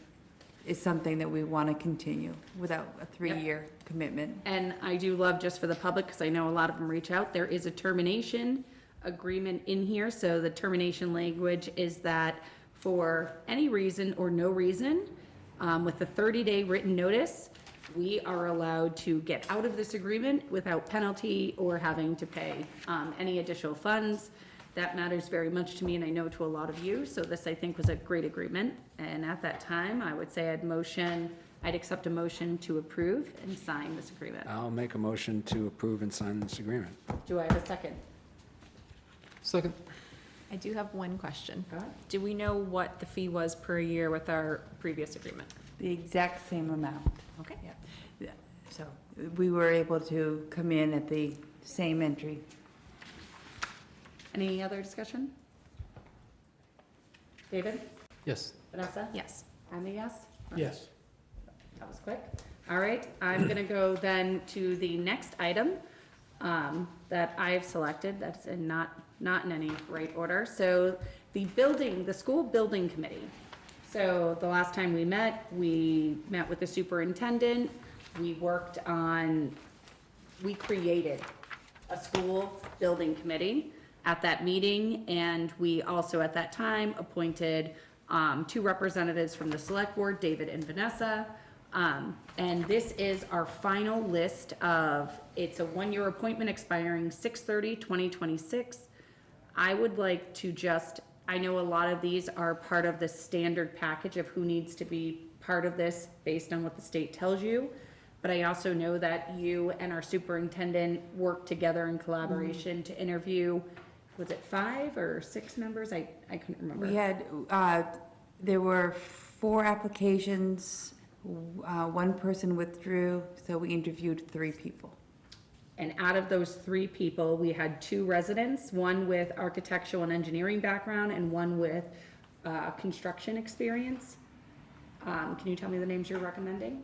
is something that we want to continue without a three-year commitment. and I do love, just for the public, because I know a lot of them reach out, there is a termination agreement in here. So the termination language is that for any reason or no reason, with a 30-day written notice, we are allowed to get out of this agreement without penalty or having to pay any additional funds. That matters very much to me, and I know to a lot of you, so this, I think, was a great agreement. And at that time, I would say I'd accept a motion to approve and sign this agreement. I'll make a motion to approve and sign this agreement. Do I have a second? Second. I do have one question. Go ahead. Do we know what the fee was per year with our previous agreement? The exact same amount. Okay. Yeah. So we were able to come in at the same entry. Any other discussion? David? Yes. Vanessa? Yes. I'm a yes? Yes. That was quick. All right, I'm gonna go then to the next item that I've selected, that's not in any right order. So the school building committee. So the last time we met with the superintendent. We created a school building committee at that meeting, and we also at that time appointed two representatives from the select board, David and Vanessa. And this is our final list it's a one-year appointment expiring 6/30/2026. I would like to I know a lot of these are part of the standard package of who needs to be part of this based on what the state tells you. But I also know that you and our superintendent worked together in collaboration to interview, was it 5 or 6 members? I couldn't remember. We had, there were 4 applications, one person withdrew, so we interviewed 3 people. And out of those 3 people, we had 2 residents, one with architectural and engineering background and one with construction experience. Can you tell me the names you're recommending?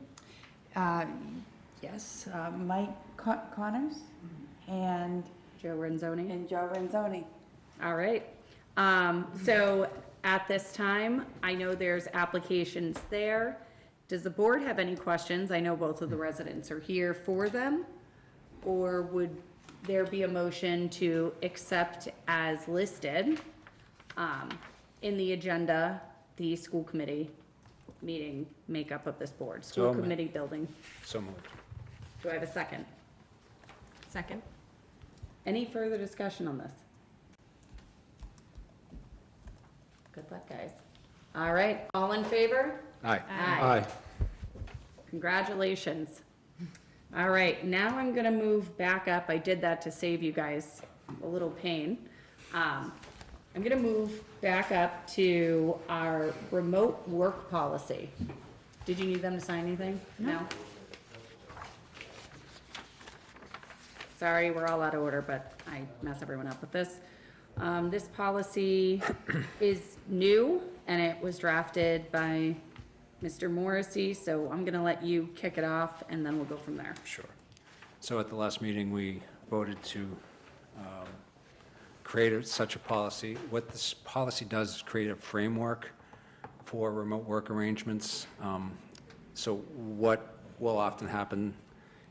Yes, Mike Connors and Joe Renzoni? Joe Renzoni. All right. So at this time, I know there's applications there. Does the board have any questions? I know both of the residents are here for them. Or would there be a motion to accept as listed in the agenda, the school committee meeting makeup of this board? School So moved. committee building. So moved. Do I have a second? Second? Any further discussion on this? Good luck, guys. All right, all in favor? Aye. Aye. Congratulations. All right, now I'm gonna move back up. I did that to save you guys a little pain. I'm gonna move back up to our remote work policy. Did you need them to sign anything? No? Sorry, we're all out of order, but I mess everyone up with this. This policy is new, and it was drafted by Mr. Morrissey, so I'm gonna let you kick it off, and then we'll go from there. Sure. So at the last meeting, we voted to create such a policy. What this policy does is create a framework for remote work arrangements. So what will often happen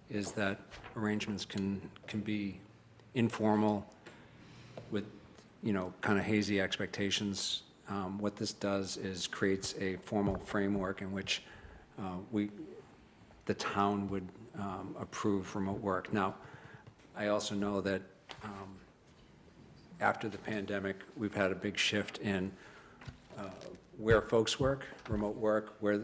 is that arrangements can be informal with, kind of hazy expectations. What this does is creates a formal framework in which the town would approve remote work. Now, I also know that after the pandemic, we've had a big shift in where folks work, remote work, where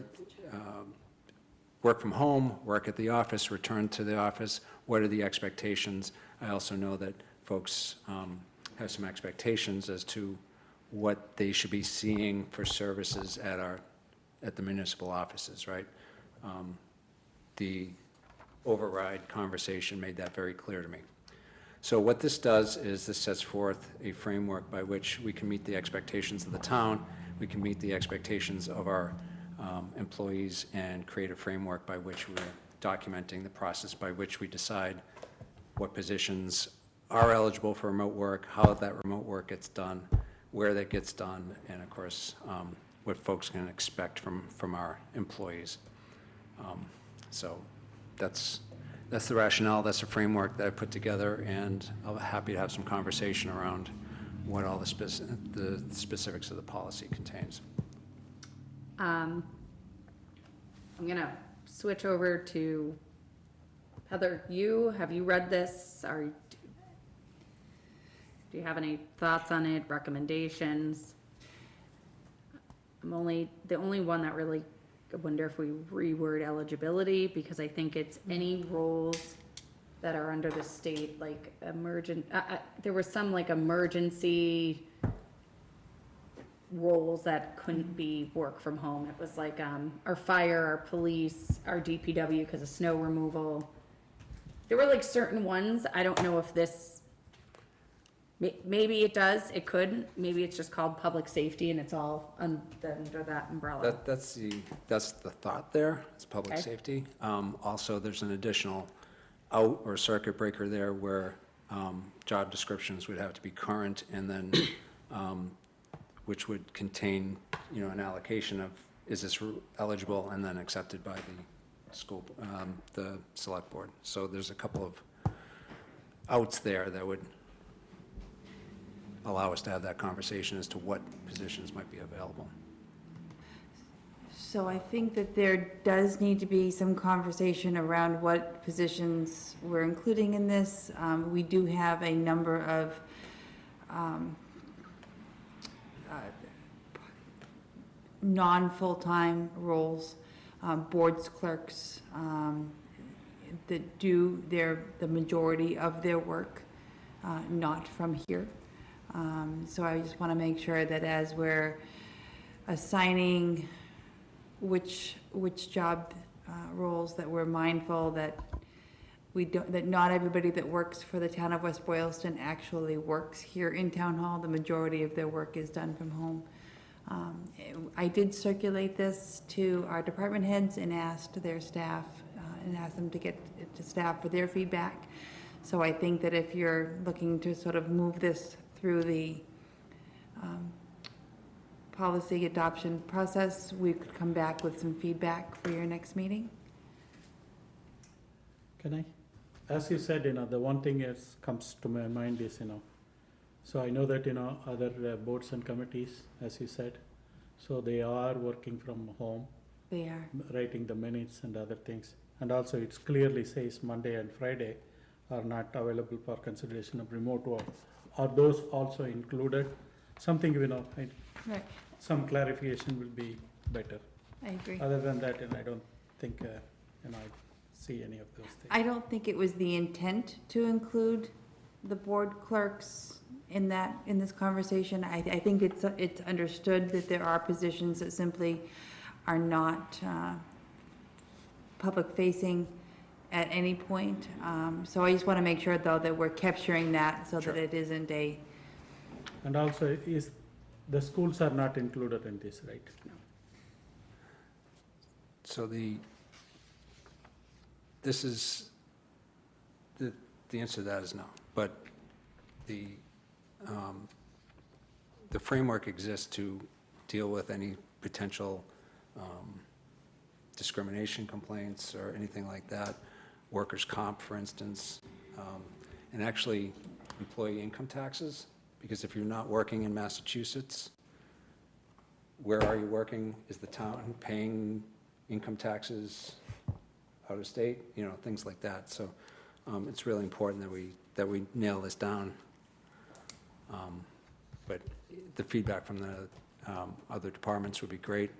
work from home, work at the office, return to the office. What are the expectations? I also know that folks have some expectations as to what they should be seeing for services at the municipal offices, right? The override conversation made that very clear to me. So what this does is this sets forth a framework by which we can meet the expectations of the town, we can meet the expectations of our employees and create a framework by which we're documenting the process by which we decide what positions are eligible for remote work, how that remote work gets done, where that gets done, and of course, what folks can expect from our employees. So that's the rationale, that's the framework that I put together, and I'm happy to have some conversation around what all the specifics of the policy contains. I'm gonna switch over to Heather. Have you read this? Do you have any thoughts on it, recommendations? The only one that really, I wonder if we reword eligibility, because I think it's any roles that are under the state, like there was some like emergency roles that couldn't be work from home. It was like, our fire, our police, our DPW because of snow removal. There were like certain ones, I don't know if this, maybe it does, it could, maybe it's just called public safety and it's all under that umbrella. That's the thought there, it's public Okay. safety. Also, there's an additional out or circuit breaker there where job descriptions would have to be current, and then, which would contain, an allocation of, is this eligible, and then accepted by the school, the select board. So there's a couple of outs there that would allow us to have that conversation as to what positions might be available. So I think that there does need to be some conversation around what positions we're including in this. We do have a number of non-full-time roles, boards clerks, that do the majority of their work not from here. So I just want to make sure that as we're assigning which job roles, that we're mindful that that not everybody that works for the town of West Boylston actually works here in Town Hall. The majority of their work is done from home. I did circulate this to our department heads and asked their staff, and asked them to get it to staff for their feedback. So I think that if you're looking to sort of move this through the policy adoption process, we could come back with some feedback for your next meeting. Can I? As you said, the one thing that comes to my mind is, so I know that, other boards and committees, as you said, so they are working from home, They are. writing the minutes and other things. And also it clearly says Monday and Friday are not available for consideration of remote work. Are those also included? Something, Right, some clarification will be better. I agree. Other than that, and I don't think, I see any of those things. I don't think it was the intent to include the board clerks in this conversation. I think it's understood that there are positions that simply are not public-facing at any point. So I just want to make sure, though, that we're capturing that so Sure. that it isn't a, And also, the schools are not included in this, right? So this is, the answer to that is no, but the framework exists to deal with any potential discrimination complaints or anything like that, workers' comp, for instance, and actually employee income taxes, because if you're not working in Massachusetts, where are you working? Is the town paying income taxes out of state? Things like that. So it's really important that we nail this down. But the feedback from the other departments would be great.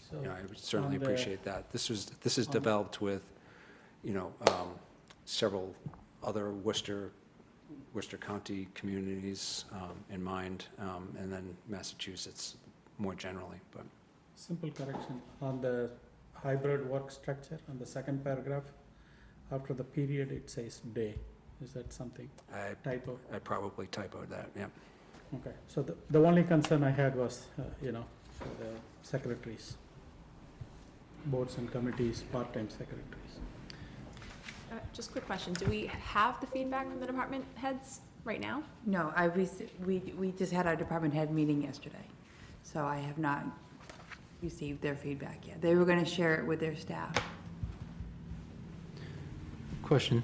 So I would certainly on the- appreciate that. This is developed with, several other Worcester County communities in mind, and then Massachusetts more generally, but. Simple correction, on the hybrid work structure, on the second paragraph, after the period, it says day. Is that something typo? I probably typoed that, yeah. Okay, so the only concern I had was, for the secretaries, boards and committees, part-time secretaries. Just a quick question, do we have the feedback from the department heads right now? No, we just had our department head meeting yesterday, so I have not received their feedback yet. They were gonna share it with their staff. Question,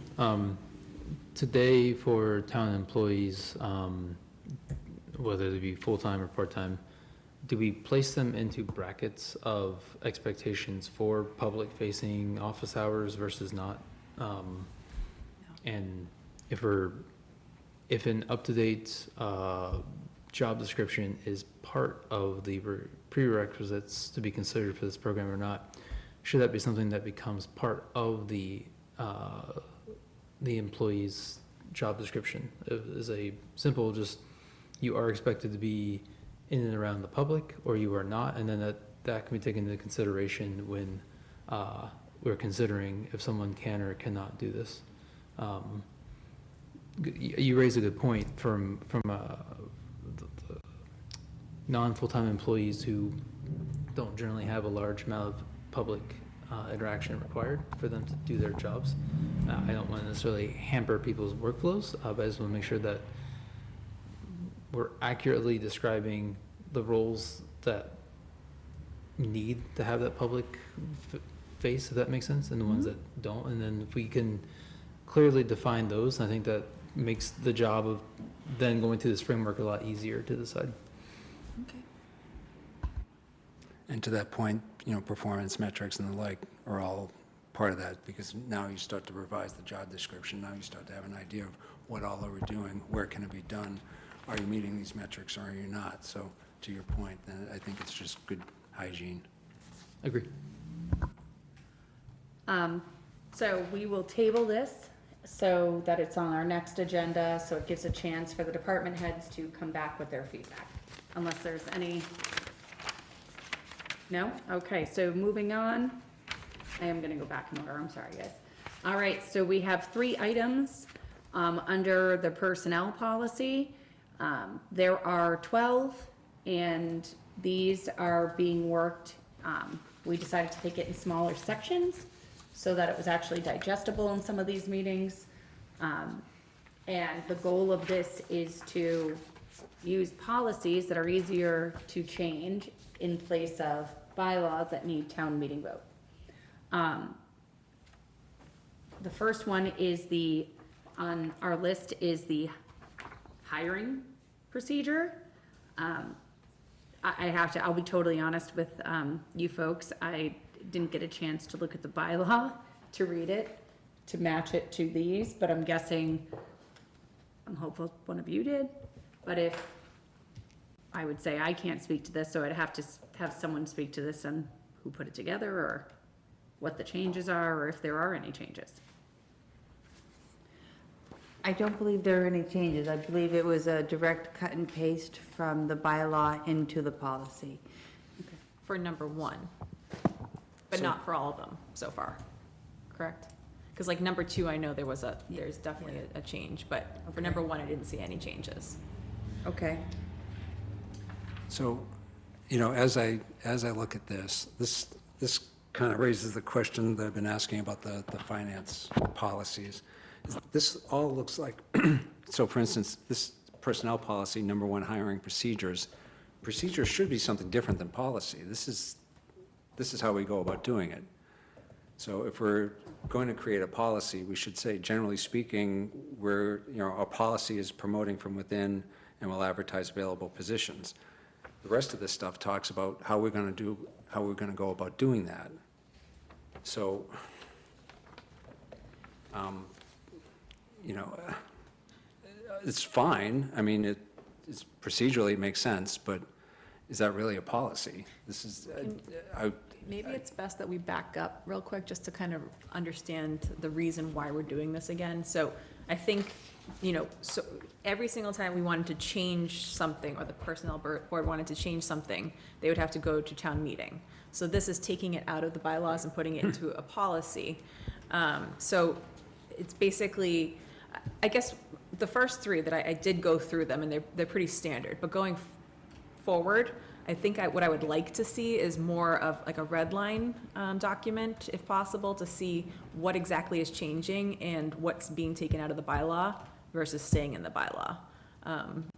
today for town employees, whether they be full-time or part-time, do we place them into brackets of expectations for public-facing office hours versus not? And if an up-to-date, job description is part of the prerequisites to be considered for this program or not, should that be something that becomes part of the employee's job description? Is a simple, just, you are expected to be in and around the public, or you are not, and then that can be taken into consideration when we're considering if someone can or cannot do this. You raise a good point from the non-full-time employees who don't generally have a large amount of public interaction required for them to do their jobs. I don't want to necessarily hamper people's workflows, but I just want to make sure that we're accurately describing the roles that need to have that public face, if that makes sense, and the ones that don't. And then if we can clearly define those, I think that makes the job of then going through this framework a lot easier to decide. Okay. And to that point, performance metrics and the like are all part of that, because now you start to revise the job description. Now you start to have an idea of what all are we doing, where can it be done, are you meeting these metrics or are you not? So to your point, then I think it's just good hygiene. Agree. So we will table this so that it's on our next agenda, so it gives a chance for the department heads to come back with their feedback, unless there's any. No? Okay, so moving on. I am gonna go back in order, I'm sorry, guys. All right, so we have 3 items under the personnel policy. There are 12, and these are being worked. We decided to take it in smaller sections so that it was actually digestible in some of these meetings. And the goal of this is to use policies that are easier to change in place of bylaws that need town meeting vote. The first one is on our list is the hiring procedure. I'll be totally honest with you folks, I didn't get a chance to look at the bylaw, to read it, to match it to these, but I'm guessing, I'm hopeful one of you did, but if, I would say I can't speak to this, so I'd have to have someone speak to this on who put it together, or what the changes are, or if there are any changes. I don't believe there are any changes. I believe it was a direct cut and paste from the bylaw into the policy. For number 1, but not for all of them so far, correct? Because like number 2, I know there's definitely a change, but for number 1, I didn't see any changes. Okay. So, as I look at this kind of raises the question that I've been asking about the finance policies. This all looks like, so for instance, this personnel policy, number 1, hiring procedures should be something different than policy. This is how we go about doing it. So if we're going to create a policy, we should say, generally speaking, our policy is promoting from within and will advertise available positions. The rest of this stuff talks about how we're going to go about doing that. So, it's fine. I mean, it's procedurally, it makes sense, but is that really a policy? This is, Maybe it's best that we back up real quick, just to kind of understand the reason why we're doing this again. So I think, so every single time we wanted to change something, or the personnel board wanted to change something, they would have to go to town meeting. So this is taking it out of the bylaws and putting it into a policy. So it's basically, I guess the first three that I did go through them, and they're pretty standard, but going forward, I think what I would like to see is more of like a red line document, if possible, to see what exactly is changing and what's being taken out of the bylaw versus staying in the bylaw.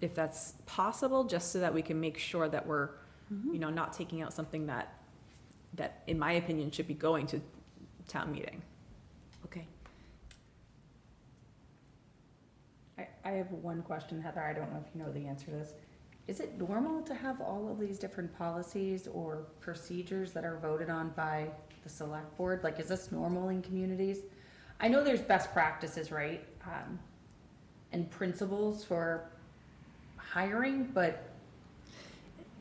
If that's possible, just so that we can make sure that we're, not taking out something that, in my opinion, should be going to town meeting. Okay. I have one question, Heather. I don't know if you know the answer to this. Is it normal to have all of these different policies or procedures that are voted on by the select board? Like, is this normal in communities? I know there's best practices, right? And principles for hiring, but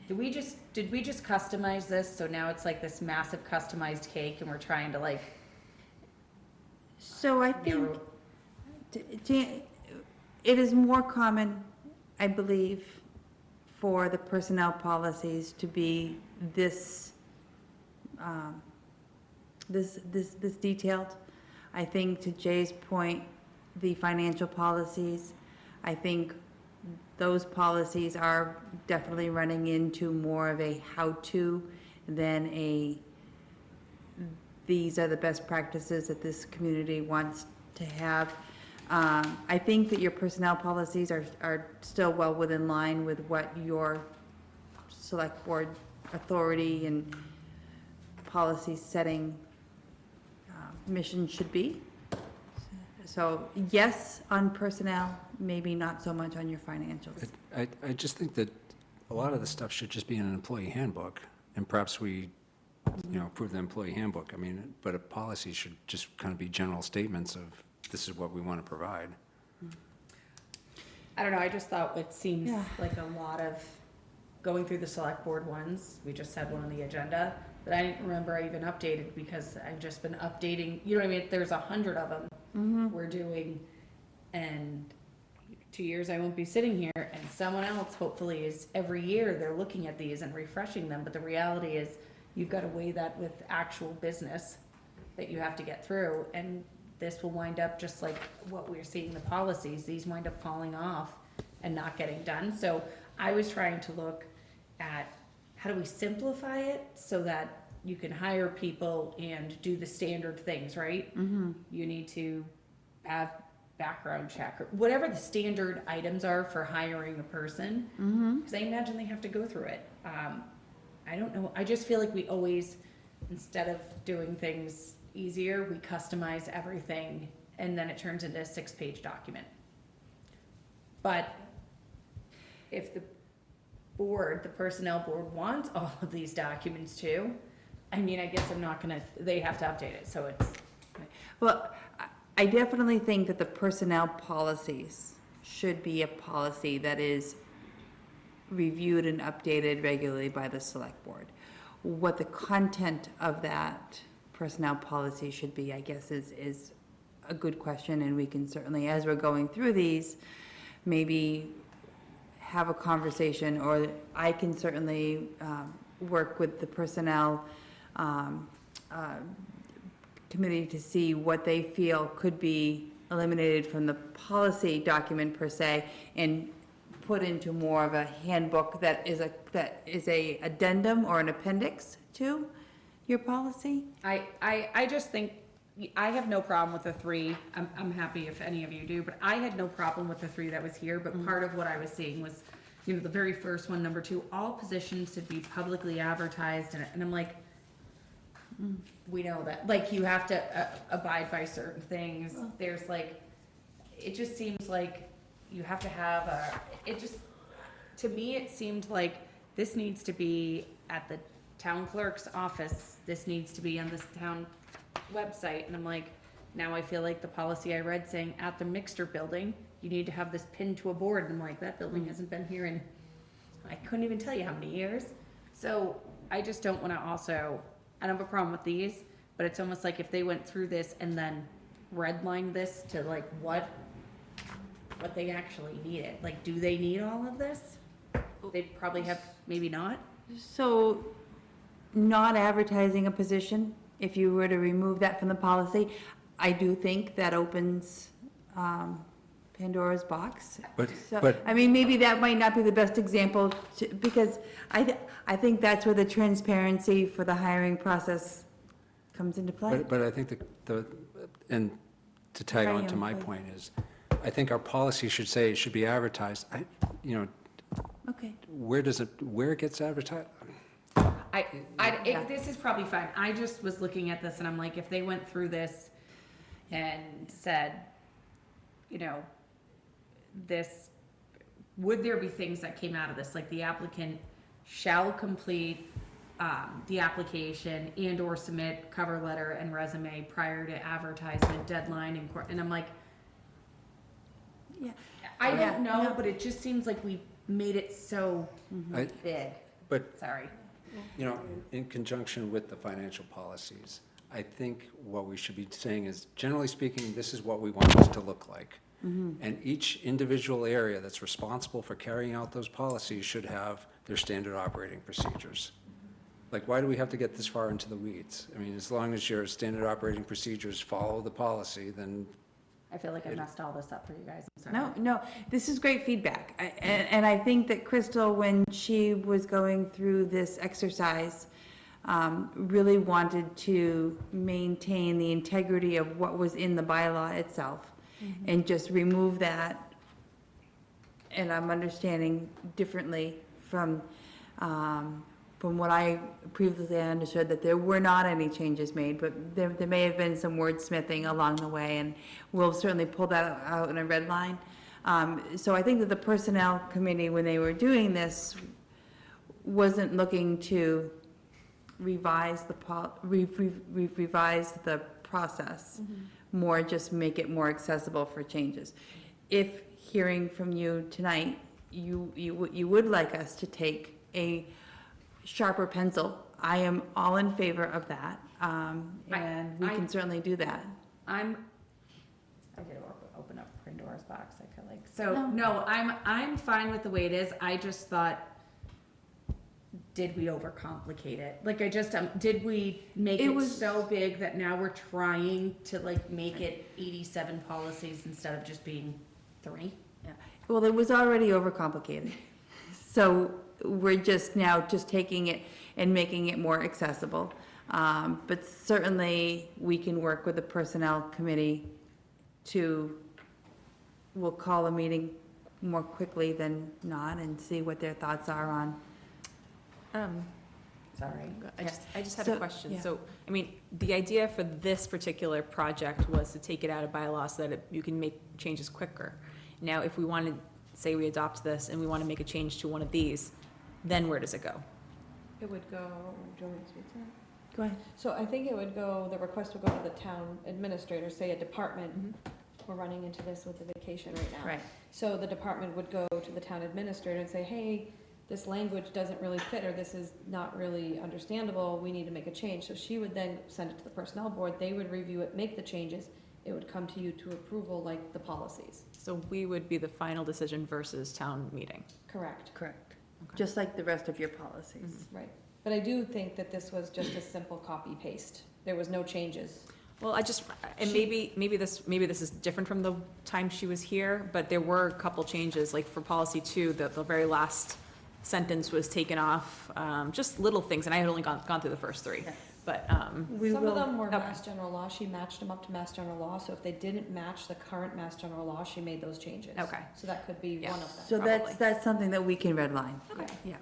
did we just customize this? So now it's like this massive customized cake and we're trying to like So I think narrow. it is more common, I believe, for the personnel policies to be this detailed. I think, to Jay's point, the financial policies, I think those policies are definitely running into more of a how-to than these are the best practices that this community wants to have. I think that your personnel policies are still well within line with what your select board authority and policy setting mission should be. So yes, on personnel, maybe not so much on your financials. I just think that a lot of the stuff should just be in an employee handbook, and perhaps we, approve the employee handbook. I mean, but a policy should just kind of be general statements of, this is what we want to provide. I don't know, I just thought it seems Yeah. like a lot of going through the select board ones. We just had one on the agenda that I didn't remember I even updated because I've just been updating, you know what I mean? There's 100 of them we're doing, and 2 years I won't be sitting here, and someone else hopefully is, every year they're looking at these and refreshing them, but the reality is you've got to weigh that with actual business that you have to get through, and this will wind up just like what we're seeing the policies, these wind up falling off and not getting done. So I was trying to look at how do we simplify it so that you can hire people and do the standard things, right? You need to have background check or whatever the standard items are for hiring a person. Because I imagine they have to go through it. I don't know, I just feel like we always, instead of doing things easier, we customize everything and then it turns into a 6-page document. But if the personnel board wants all of these documents too, I mean, I guess I'm not gonna, they have to update it, so it's. Well, I definitely think that the personnel policies should be a policy that is reviewed and updated regularly by the select board. What the content of that personnel policy should be, I guess, is a good question, and we can certainly, as we're going through these, maybe have a conversation, or I can certainly work with the personnel committee to see what they feel could be eliminated from the policy document per se, and put into more of a handbook that is a addendum or an appendix to your policy. I just think, I have no problem with the 3. I'm happy if any of you do, but I had no problem with the 3 that was here, but part of what I was seeing was, the very first one, number 2, all positions should be publicly advertised, and I'm like, we know that, like, you have to abide by certain things. There's like, it just seems like you have to have to me, it seemed like this needs to be at the town clerk's office, this needs to be on this town website, and I'm like, now I feel like the policy I read saying at the Mixter building, you need to have this pinned to a board, and I'm like, that building hasn't been here in, I couldn't even tell you how many years. So I just don't wanna also, I don't have a problem with these, but it's almost like if they went through this and then redlined this to like what they actually needed, like, do they need all of this? They'd probably have, maybe not. So, not advertising a position, if you were to remove that from the policy, I do think that opens Pandora's box. But, So, but, I mean, maybe that might not be the best example because I think that's where the transparency for the hiring process comes into play. but I think and to tag on to Graham, my please. point is, I think our policy should say it should be advertised. Okay. Where it gets advertised? This is probably fine. I just was looking at this and I'm like, if they went through this and said, you know, would there be things that came out of this? Like the applicant shall complete the application and or submit cover letter and resume prior to advertisement deadline and I'm like, Yeah. I Yeah, don't know, no. but it just seems like we made it so I- big. But Sorry. in conjunction with the financial policies, I think what we should be saying is, generally speaking, this is what we want this to look like. And each individual area that's responsible for carrying out those policies should have their standard operating procedures. Like, why do we have to get this far into the weeds? I mean, as long as your standard operating procedures follow the policy, then I feel like I messed all this up for you guys. I'm sorry. No, this is great feedback. And I think that Crystal, when she was going through this exercise, really wanted to maintain the integrity of what was in the bylaw itself and just remove that. And I'm understanding differently from what I previously understood, that there were not any changes made, but there may have been some wordsmithing along the way, and we'll certainly pull that out in a red line. So I think that the Personnel Committee, when they were doing this, wasn't looking to revise the process, more just make it more accessible for changes. If, hearing from you tonight, you would like us to take a sharper pencil, I am all in favor of that, and we can certainly do that. I gotta open up Pandora's box. I feel like no. I'm fine with the way it is. I just thought, did we overcomplicate it? Like I just did we make it so big that now we're trying to like make it 87 policies instead of just being 3? Yeah. Well, it was already overcomplicated, so we're just now taking it and making it more accessible. But certainly, we can work with the Personnel Committee we'll call a meeting more quickly than not and see what their thoughts are on. Sorry. I just had So, a question. yeah. So, I mean, the idea for this particular project was to take it out of bylaws so that you can make changes quicker. Now, if we wanted, say we adopt this and we want to make a change to one of these, then where does it go? It would go, do you want me to speak to that? Go ahead. So I think it would go, the request would go to the town administrator, say a department, we're running into this with the vacation right now. Right. So the department would go to the town administrator and say, hey, this language doesn't really fit, or this is not really understandable, we need to make a change. So she would then send it to the personnel board, they would review it, make the changes, it would come to you to approval like the policies. So we would be the final decision versus town meeting. Correct. Correct. Just like the rest of your policies. Right. But I do think that this was just a simple copy paste. There was no changes. Well, and maybe this is different from the time she was here, but there were a couple changes, like for policy 2, the very last sentence was taken off, just little things, and I had only gone through the first 3. But, Some of them were okay. Mass General Law. She matched them up to Mass General Law. So if they didn't match the current Mass General Law, she made those changes. Okay. So that could be Yeah. one of them. So Probably. that's something that we can redline. Okay. Yeah.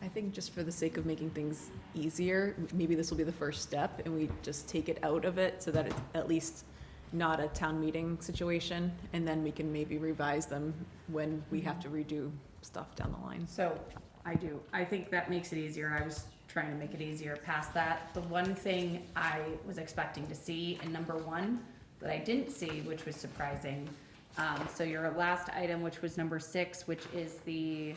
I think just for the sake of making things easier, maybe this will be the first step, and we just take it out of it so that it's at least not a town meeting situation, and then we can maybe revise them when we have to redo stuff down the line. So I think that makes it easier. I was trying to make it easier past that. The one thing I was expecting to see in number 1 that I didn't see, which was surprising. So your last item, which was number 6, which is the,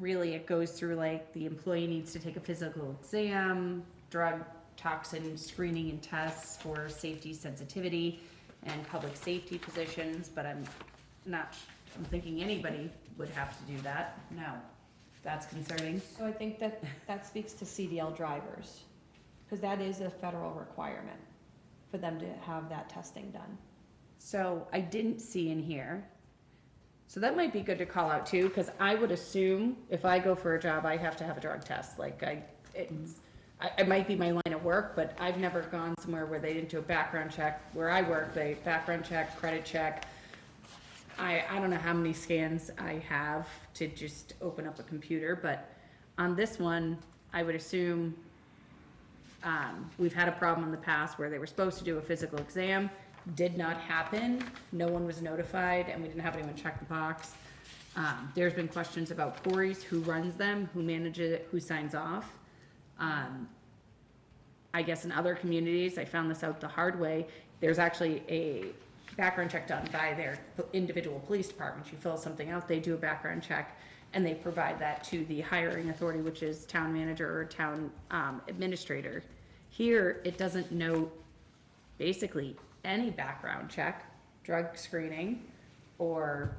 really it goes through like the employee needs to take a physical exam, drug toxin screening and tests for safety sensitivity and public safety positions, but I'm thinking anybody would have to do that. No, that's concerning. So I think that speaks to CDL drivers, because that is a federal requirement for them to have that testing done. So I didn't see in here. So that might be good to call out too, because I would assume if I go for a job, I have to have a drug test. Like it might be my line of work, but I've never gone somewhere where they didn't do a background check. Where I work, they background check, credit check. I don't know how many scans I have to just open up a computer, but on this one, I would assume, we've had a problem in the past where they were supposed to do a physical exam, did not happen, no one was notified, and we didn't have anyone check the box. There's been questions about quarries, who runs them, who manages it, who signs off. I guess in other communities, I found this out the hard way, there's actually a background check done by their individual police departments. You fill something out, they do a background check, and they provide that to the hiring authority, which is town manager or town administrator. Here, it doesn't note basically any background check, drug screening, or,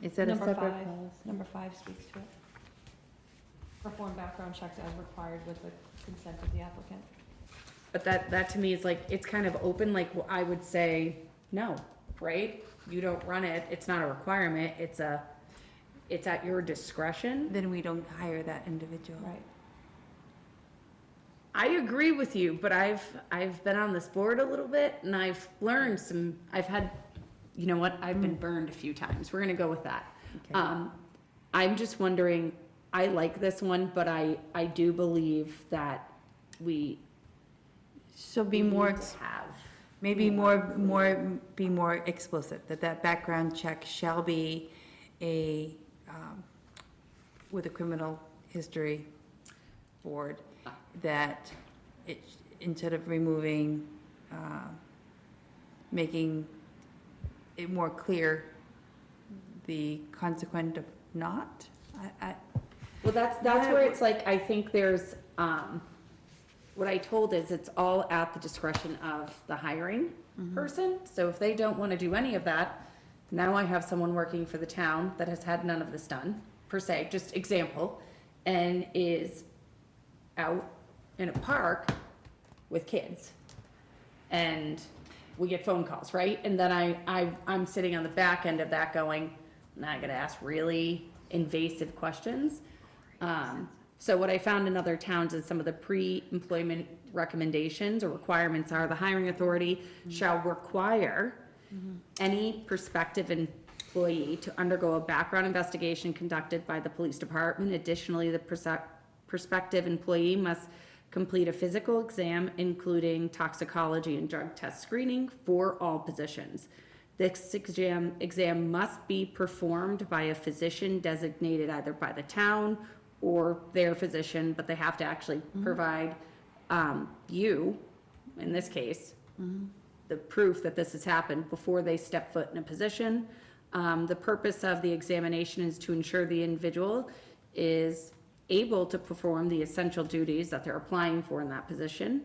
Is that a Number separate five. policy? Number 5 speaks to it. Perform background checks as required with the consent of the applicant. but that to me is like, it's kind of open, like, well, I would say, no, right? You don't run it, it's not a requirement, it's at your discretion. Then we don't hire that individual. Right. I agree with you, but I've been on this board a little bit, and I've learned I've had, you know what, I've been burned a few times, we're gonna go with that. Okay. I'm just wondering, I like this one, but I do believe that we So be more, need to have. maybe be more explicit, that background check shall be with a criminal history board, that it, instead of removing, making it more clear the consequent of not, Well, that's where it's like, I think there's, what I told is it's all at the discretion of the hiring person. So if they don't want to do any of that, now I have someone working for the town that has had none of this done, per se, just example, and is out in a park with kids. And we get phone calls, right? And then I'm sitting on the back end of that going, now I gotta ask really invasive questions. So what I found in other towns is some of the pre-employment recommendations or requirements are the hiring authority shall require any prospective employee to undergo a background investigation conducted by the police department. Additionally, the prospective employee must complete a physical exam, including toxicology and drug test screening for all positions. This exam must be performed by a physician designated either by the town or their physician, but they have to actually provide you, in this case, the proof that this has happened before they step foot in a position. The purpose of the examination is to ensure the individual is able to perform the essential duties that they're applying for in that position.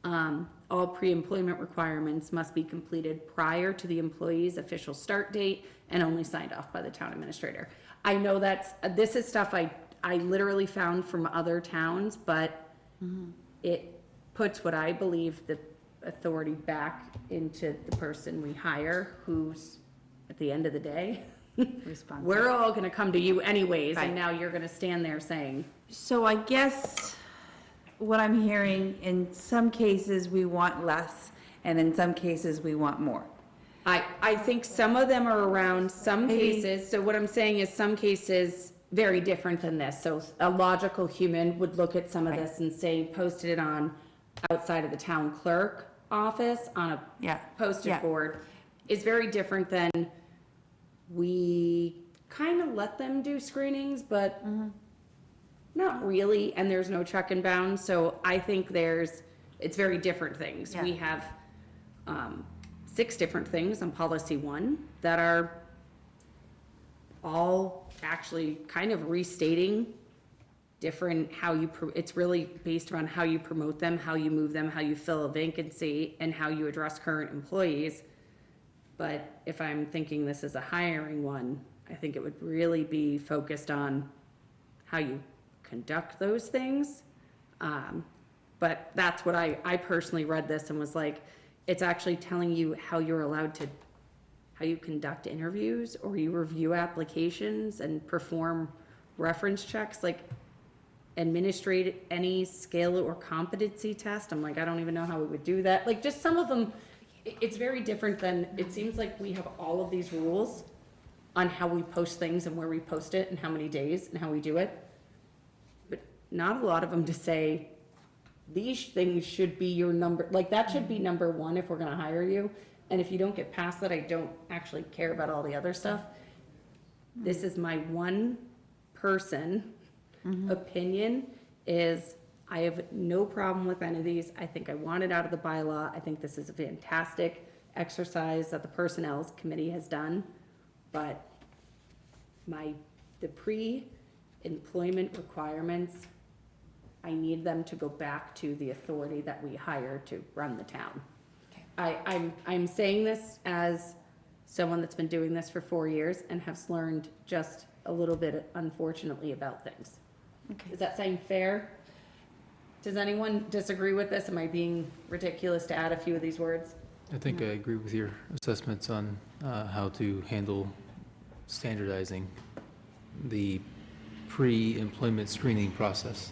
All pre-employment requirements must be completed prior to the employee's official start date and only signed off by the town administrator. I know this is stuff I literally found from other towns, but it puts what I believe the authority back into the person we hire, who's, at the end of the day, responsible. we're all gonna come to you anyways, Right. and now you're gonna stand there saying, So I guess what I'm hearing, in some cases, we want less, and in some cases, we want more. I think some of them are around some Maybe- cases, so what I'm saying is some cases very different than this. So a logical human would look at some of Right. this and say, posted it on outside of the town clerk office on a Yeah. posted Yeah. board is very different than we kind of let them do screenings, but not really, and there's no check and bounds, so I think it's very different things. Yeah. We have 6 different things on policy 1 that are all actually kind of restating different it's really based around how you promote them, how you move them, how you fill a vacancy, and how you address current employees. But if I'm thinking this is a hiring one, I think it would really be focused on how you conduct those things. But that's what I personally read this and was like, it's actually telling you how you're allowed to, how you conduct interviews, or you review applications and perform reference checks, like administrate any skill or competency test. I'm like, I don't even know how we would do that. Like, just some of them, it's very different than, it seems like we have all of these rules on how we post things and where we post it and how many days and how we do it. But not a lot of them to say, these things should be your number, like, that should be number one if we're gonna hire you. And if you don't get past that, I don't actually care about all the other stuff. This is my one person opinion, is I have no problem with any of these. I think I want it out of the bylaw. I think this is a fantastic exercise that the Personnel Committee has done. But the pre-employment requirements, I need them to go back to the authority that we hire to run the town. I'm saying this as someone that's been doing this for 4 years and has learned just a little bit, unfortunately, about things. Okay. Is that saying fair? Does anyone disagree with this? Am I being ridiculous to add a few of these words? I think I agree with your assessments on how to handle standardizing the pre-employment screening process.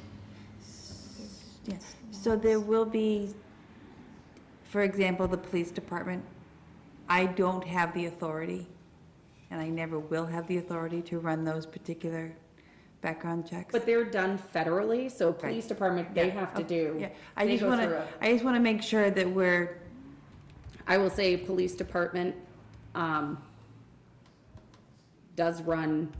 Yes, so there will be, for example, the police department, I don't have the authority, and I never will have the authority to run those particular background checks. But they're done federally, so police department, they have to do. Yeah, they go through a- I just wanna make sure that we're, I will say police department, does run,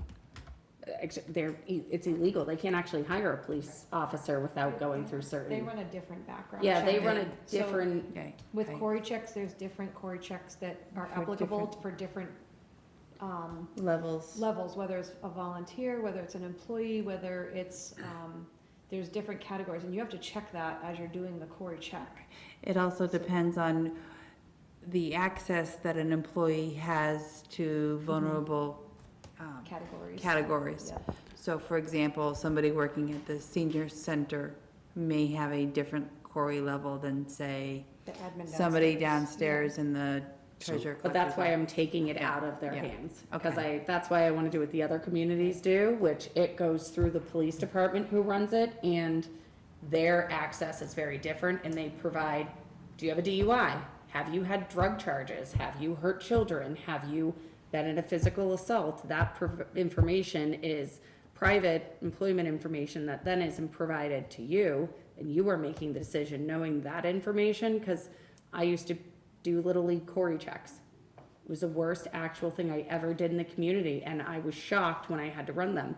it's illegal. They can't actually hire a police officer without going through They certain. run a different background. Yeah, they check. run a So, different, okay. With okay. Cory checks, there's different Cory checks that are For applicable different- for different, levels. levels, whether it's a volunteer, whether it's an employee, whether it's, there's different categories, and you have to check that as you're doing the Cory check. It also depends on the access that an employee has to vulnerable categories. Yeah. So for example, somebody working at the senior center may have a different Cory level than, say, The admin somebody downstairs in the treasurer. But that's why collector's I'm taking it out of their Yeah. hands. Because Okay. that's why I want to do what the other communities do, which it goes through the police department who runs it, and their access is very different, and they provide, do you have a DUI? Have you had drug charges? Have you hurt children? Have you been in a physical assault? That information is private employment information that then isn't provided to you, and you are making the decision knowing that information, because I used to do Little League Cory checks. It was the worst actual thing I ever did in the community, and I was shocked when I had to run them.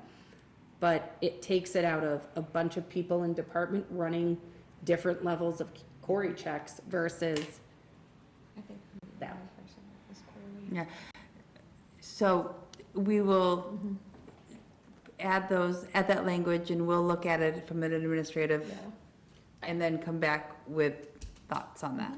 But it takes it out of a bunch of people in department running different levels of Cory checks versus I think that. one person is Cory. Yeah. So we will add that language, and we'll look at it from an administrative, Yeah. and then come back with thoughts on that.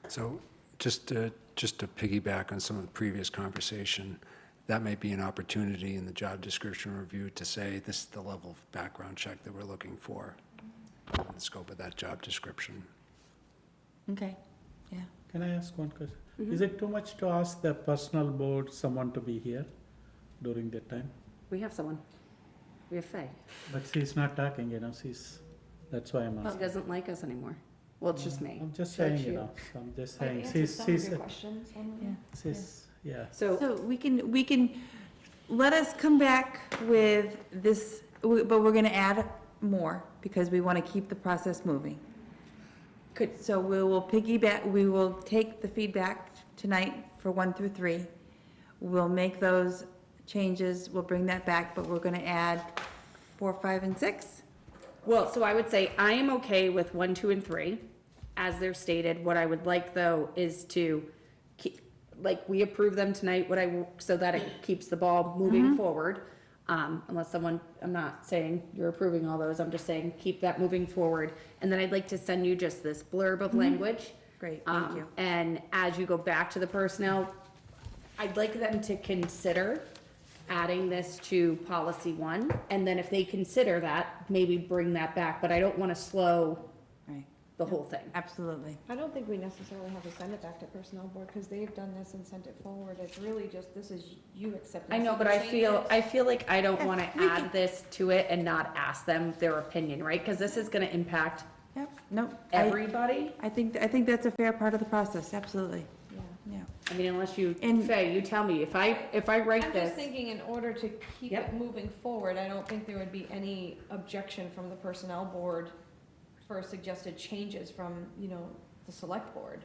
So just to piggyback on some of the previous conversation, that may be an opportunity in the job description review to say, this is the level of background check that we're looking for in the scope of that job description. Okay, yeah. Can I ask one question? Is it too much to ask the personnel board someone to be here during that time? We have someone. We have Faye. But she's not talking, that's why I'm She asking. doesn't like us anymore. Well, it's just me. I'm just Judge saying, you. I'm just I've saying, answered some of she's, your questions. yeah. So, So we can, let us come back with this, but we're gonna add more, because we wanna keep the process moving. So we will take the feedback tonight for 1 through 3. We'll make those changes, we'll bring that back, but we're gonna add 4, 5, and 6. well, so I would say I am okay with 1, 2, and 3, as they're stated. What I would like, though, is to keep, like, we approve them tonight, so that it keeps the ball moving forward. Unless someone, I'm not saying you're approving all those, I'm just saying keep that moving forward. And then I'd like to send you just this blurb of language. Great, thank you. And as you go back to the personnel, I'd like them to consider adding this to policy 1. And then if they consider that, maybe bring that back, but I don't want to slow Right. the whole thing. Absolutely. I don't think we necessarily have to send it back to personnel board, because they've done this and sent it forward. It's really just, this is you accepting. I know, some but I changes. feel like I don't Yeah, wanna we add this to it and not ask them their opinion, right? Cause this is gonna impact Yep, no, everybody. I think that's a fair part of the process, absolutely, Yeah. yeah. I mean, unless you, And- Faye, you tell me, if I write I'm this. just thinking, in order to keep Yep. it moving forward, I don't think there would be any objection from the personnel board for suggested changes from, the select board.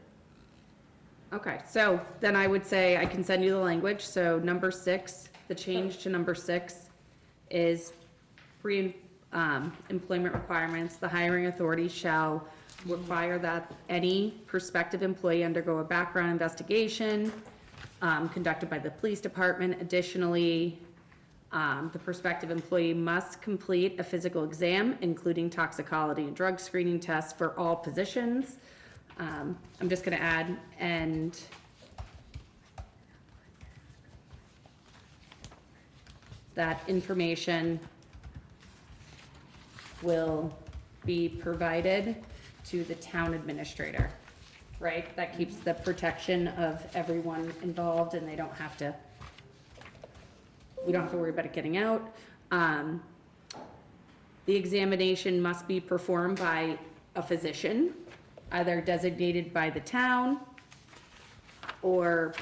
Okay, so then I would say I can send you the language, so number 6, the change to number 6 is employment requirements. The hiring authority shall require that any prospective employee undergo a background investigation, conducted by the police department. Additionally, the prospective employee must complete a physical exam, including toxicology and drug screening tests for all positions. I'm just gonna add, and that information will be provided to the town administrator, right? That keeps the protection of everyone involved, and they don't have to, we don't have to worry about it getting out. The examination must be performed by a physician, either designated by the town, or,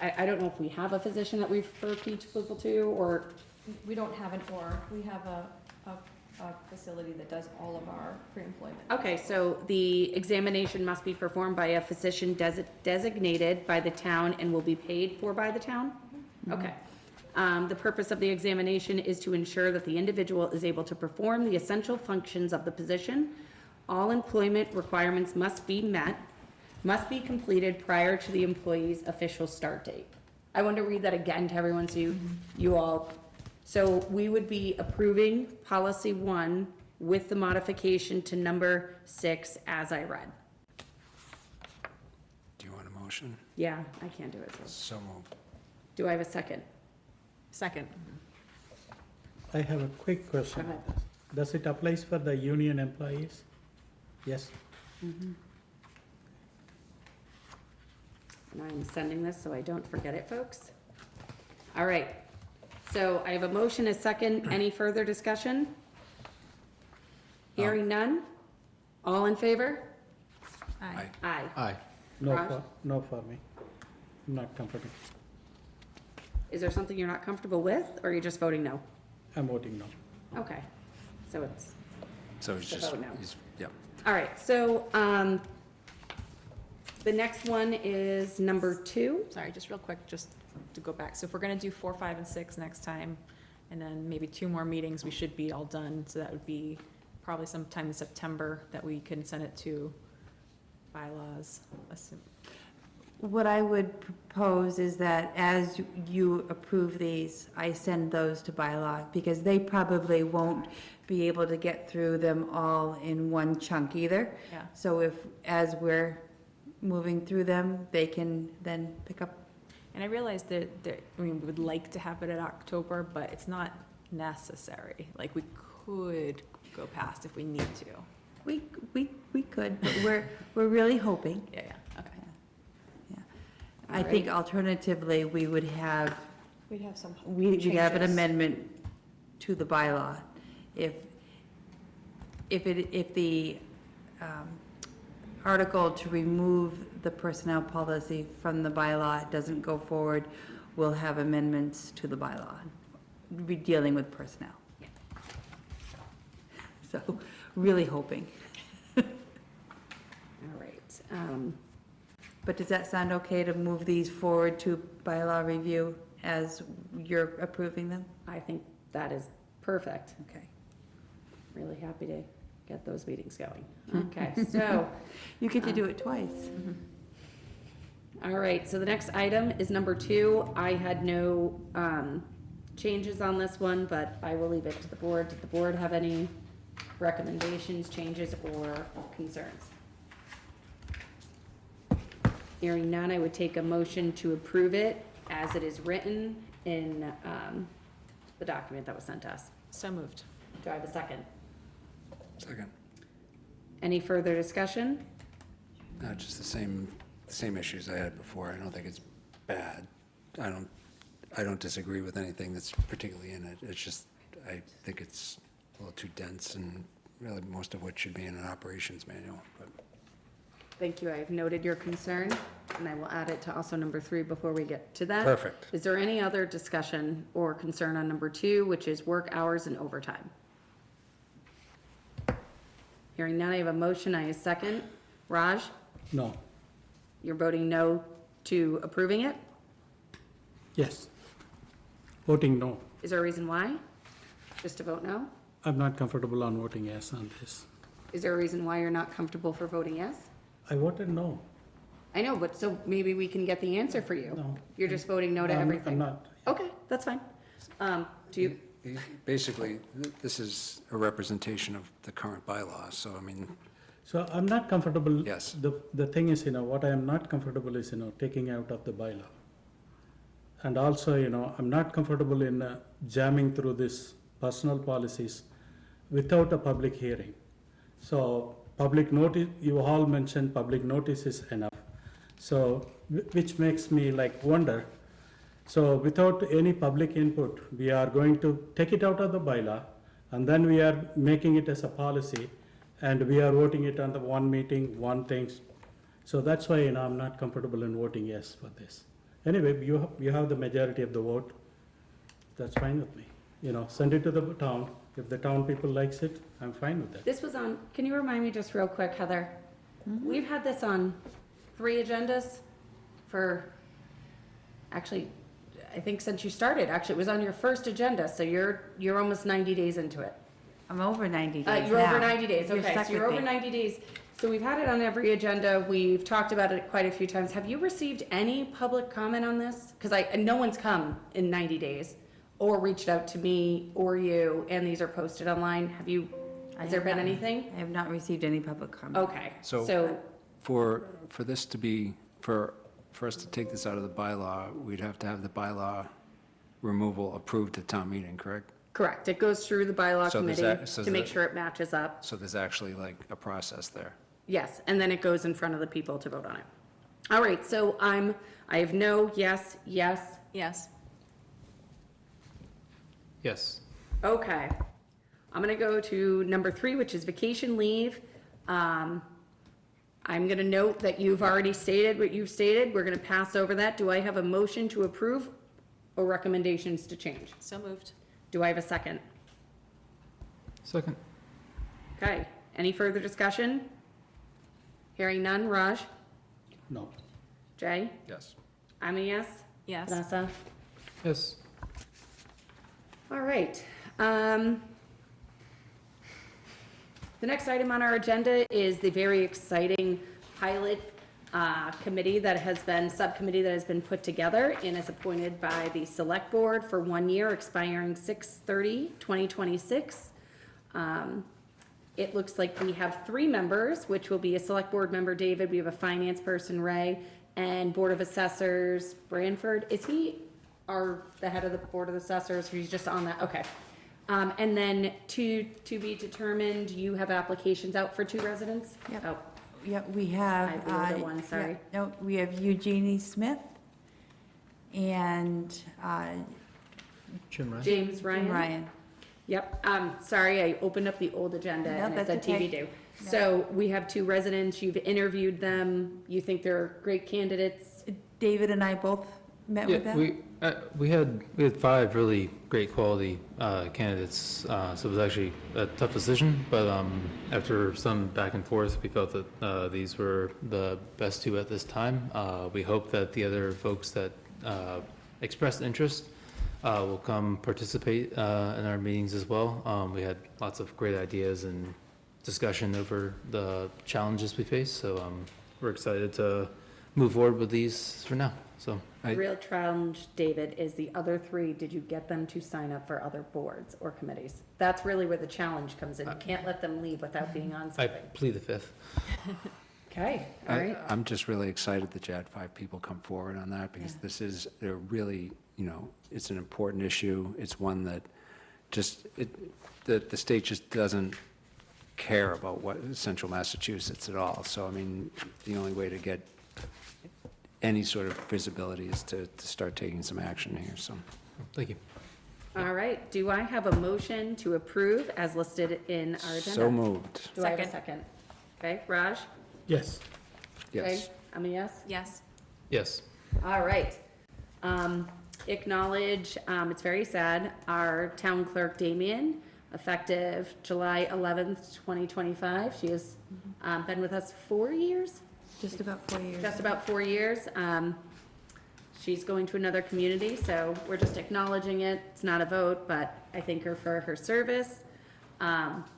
I don't know if we have a physician that we refer people to, or, We don't have an or, we have a facility that does all of our pre-employment. okay, so the examination must be performed by a physician designated by the town and will be paid for by the town? Okay. The purpose of the examination is to ensure that the individual is able to perform the essential functions of the position. All employment requirements must be met, must be completed prior to the employee's official start date. I want to read that again to everyone so you all, so we would be approving policy 1 with the modification to number 6 as I read. Do you want a motion? Yeah, I can't do it. So. So moved. Do I have a second? Second. I have a quick question. Go ahead. Does it apply for the union employees? Yes? And I'm sending this so I don't forget it, folks. All right, so I have a motion, a second. Any further discussion? Hearing none? All in favor? Aye. Aye. Aye. Raj? No for me. I'm not comfortable. Is there something you're not comfortable with, or are you just voting no? I'm voting no. Okay, so it's, So it's The just, vote no. yep. all right, so, the next one is number 2. Sorry, just real quick, just to go back. So if we're gonna do 4, 5, and 6 next time, and then maybe 2 more meetings, we should be all done. So that would be probably sometime in September that we can send it to bylaws. What I would propose is that as you approve these, I send those to bylaw, because they probably won't be able to get through them all in one chunk either. Yeah. So if, as we're moving through them, they can then pick up. And I realize that, we would like to have it in October, but it's not necessary. Like, we could go past if we need to. We could, but we're really hoping. Yeah, okay. I think alternatively, we would have, We'd have some we'd have an changes. amendment to the bylaw. If the article to remove the personnel policy from the bylaw doesn't go forward, we'll have amendments to the bylaw, be dealing with personnel. So, really hoping. All right, But does that sound okay to move these forward to bylaw review as you're approving them? I think that is perfect. Okay. Really happy to get those meetings going. Okay, so, You get to do it twice. all right, so the next item is number 2. I had no changes on this one, but I will leave it to the board. Did the board have any recommendations, changes, or concerns? Hearing none, I would take a motion to approve it as it is written in the document that was sent to us. So moved. Do I have a second? Second. Any further discussion? Just the same issues I had before. I don't think it's bad. I don't disagree with anything that's particularly in it. It's just, I think it's a little too dense and really most of what should be in an operations manual, but. Thank you. I have noted your concern, and I will add it to also number 3 before we get to that. Perfect. Is there any other discussion or concern on number 2, which is work hours and overtime? Hearing none, I have a motion. I have a second. Raj, No, you're voting no to approving it? yes. Voting no. Is there a reason why? Just to vote no? I'm not comfortable on voting yes on this. Is there a reason why you're not comfortable for voting yes? I voted no. I know, but so maybe we can get the answer for you. No. You're just voting no to I'm everything. not. Okay, that's fine. Do you, Basically, this is a representation of the current bylaws, so I mean, So I'm not comfortable. Yes. The thing is, what I am not comfortable is, taking out of the bylaw. And also, I'm not comfortable in jamming through this personal policies without a public hearing. So public notice, you all mentioned public notice is enough. So, which makes me wonder. So without any public input, we are going to take it out of the bylaw, and then we are making it as a policy, and we are voting it on the one meeting, one things. So that's why, I'm not comfortable in voting yes for this. Anyway, you have the majority of the vote. That's fine with me. Send it to the town. If the town people likes it, I'm fine with that. this was on, can you remind me just real quick, Heather? We've had this on 3 agendas for, actually, I think since you started. Actually, it was on your first agenda, so you're almost 90 days into it. I'm over 90 days You're over now. 90 days, You're okay, stuck so you're with over me. 90 days. So we've had it on every agenda, we've talked about it quite a few times. Have you received any public comment on this? Because no one's come in 90 days, or reached out to me or you, and these are posted online. Has there been anything? I have not received any public comment. Okay, So- so, for this to be, for us to take this out of the bylaw, we'd have to have the bylaw removal approved at town meeting, correct? correct, it goes through the bylaw So does committee that- so to make that- sure it matches up. So there's actually a process there. Yes, and then it goes in front of the people to vote on it. All right, so I have no, yes, yes. Yes. Yes. Okay. I'm gonna go to number 3, which is vacation leave. I'm gonna note that you've already stated what you've stated. We're gonna pass over that. Do I have a motion to approve or recommendations to change? So moved. Do I have a second? Second. Okay, any further discussion? Hearing none. Raj? No. Jay? Yes. I'm a yes? Yes. Vanessa? Yes. All right. The next item on our agenda is the very exciting pilot subcommittee that has been put together and is appointed by the Select Board for 1 year, expiring 6/30/2026. It looks like we have 3 members, which will be a Select Board member, David, we have a finance person, Ray, and Board of Assessors, Branford. Is he the head of the Board of Assessors, or he's just on that? Okay. And then to be determined, you have applications out for 2 residents? Yep. Oh, Yep, we have. I have the other one, sorry. yeah, No, we have Eugenie Smith and Jim Ryan. James Ryan. Ryan? Yep, sorry, I opened up the old agenda No, and it that's said okay. TBD. So we have 2 residents, you've interviewed them, you think they're great candidates? David and I both met with Yeah, them. we had 5 really great quality candidates, so it was actually a tough decision, but after some back and forth, we felt that these were the best 2 at this time. We hope that the other folks that expressed interest will come participate in our meetings as well. We had lots of great ideas and discussion over the challenges we face, so we're excited to move forward with these for now, so. The real challenge, David, is the other 3, did you get them to sign up for other boards or committees? That's really where the challenge comes in, you can't let them leave without being on I something. plead the 5th. Okay, all right. I'm just really excited that you had 5 people come forward on that, because this is a really, it's an important issue. It's one that the state just doesn't care about what, Central Massachusetts at all. So, I mean, the only way to get any sort of visibility is to start taking some action here, so. Thank you. All right, do I have a motion to approve as listed in our agenda? So moved, Do I have a second? Okay, Raj? Yes. yes. Okay, I'm a yes? Yes. Yes. All right. Acknowledge, it's very sad, our town clerk Damien, effective July 11th, 2025. She has been with us 4 years, Just about 4 years. just about 4 years. She's going to another community, so we're just acknowledging it. It's not a vote, but I thank her for her service.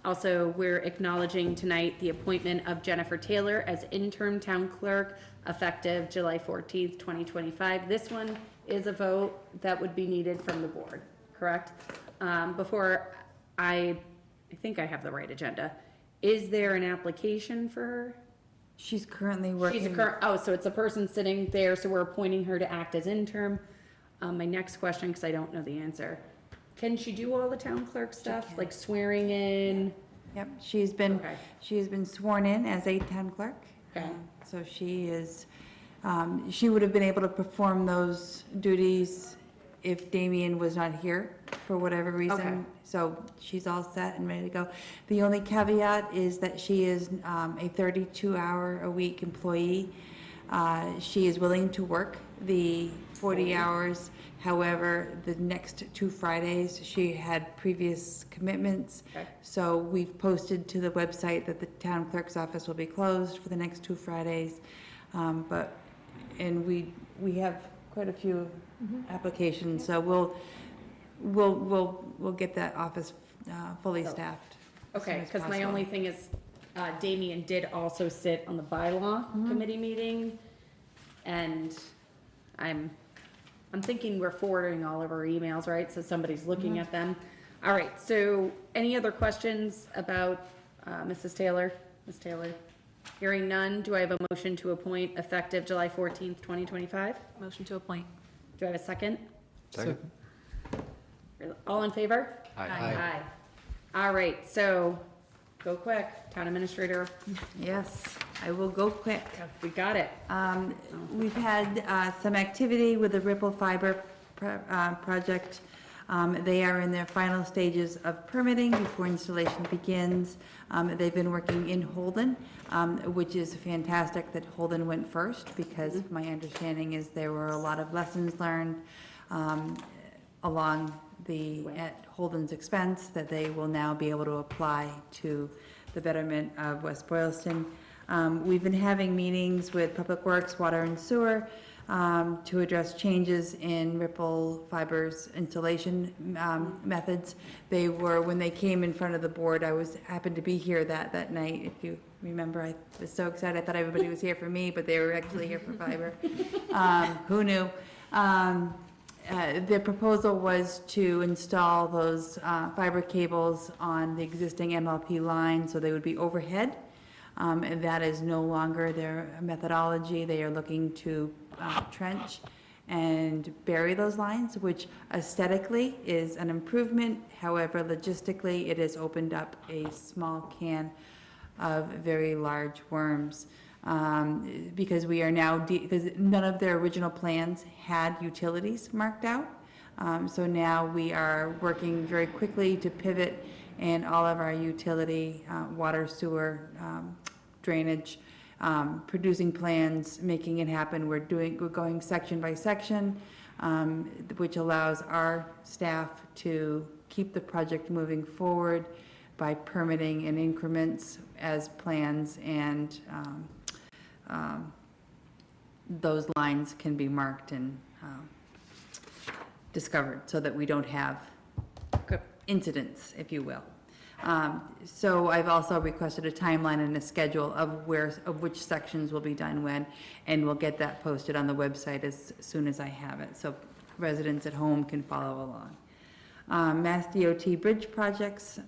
Also, we're acknowledging tonight the appointment of Jennifer Taylor as interim town clerk effective July 14th, 2025. This one is a vote that would be needed from the board, correct? Before I think I have the right agenda. Is there an application for her? She's currently working. She's a current, oh, so it's a person sitting there, so we're appointing her to act as interim. My next question, because I don't know the answer. Can she do all the town clerk stuff, can. like swearing in? Yep, she's been, Okay. she's been sworn in as a town clerk. Okay. So she is, she would have been able to perform those duties if Damien was not here for whatever Okay. reason. So she's all set and ready to go. The only caveat is that she is a 32-hour-a-week employee. She is willing to work the 40 hours. However, the next 2 Fridays, she had previous commitments. Okay. So we've posted to the website that the town clerk's office will be closed for the next 2 Fridays. And we have quite a few applications, so we'll get that office fully staffed. as soon Okay, as because my possible. only thing is, Damien did also sit on the bylaw committee meeting, and I'm thinking we're forwarding all of our emails, right? So somebody's looking at them. All right, so any other questions about Mrs. Taylor? Ms. Taylor? Hearing none, do I have a motion to appoint effective July 14th, 2025? Motion to appoint. Do I have a second? Second? All in favor? Aye. Aye. All right, so go quick, town administrator, Yes, I will go quick. we got it. We've had some activity with the Ripple Fiber project. They are in their final stages of permitting before installation begins. They've been working in Holden, which is fantastic that Holden went first, because my understanding is there were a lot of lessons learned along at Holden's expense that they will now be able to apply to the betterment of West Boylston. We've been having meetings with Public Works, Water and Sewer to address changes in Ripple Fiber's installation methods. They were, when they came in front of the board, happened to be here that night. If you remember, I was so excited. I thought everybody was here for me, but they were actually here for fiber. Who knew? The proposal was to install those fiber cables on the existing MLP line, so they would be overhead. And that is no longer their methodology. They are looking to trench and bury those lines, which aesthetically is an improvement. However, logistically, it has opened up a small can of very large worms. Because we are now, because none of their original plans had utilities marked out. So now we are working very quickly to pivot, and all of our utility, water, sewer, drainage, producing plans, making it happen. We're going section by section, which allows our staff to keep the project moving forward by permitting in increments as plans, and those lines can be marked and discovered, so that we don't have incidents, if you will. So I've also requested a timeline and a schedule of which sections will be done when, and we'll get that posted on the website as soon as I have it, so residents at home can follow along. Mass DOT bridge projects,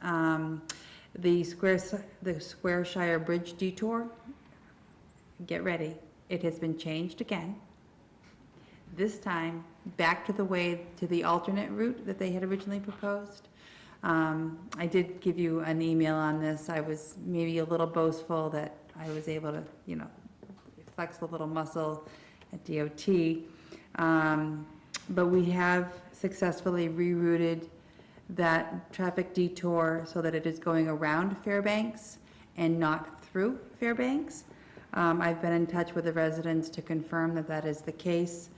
the Squareshire Bridge detour, get ready, it has been changed again. This time, back to the alternate route that they had originally proposed. I did give you an email on this. I was maybe a little boastful that I was able to, flex a little muscle at DOT. But we have successfully rerouted that traffic detour so that it is going around Fairbanks and not through Fairbanks. I've been in touch with the residents to confirm that that is the case.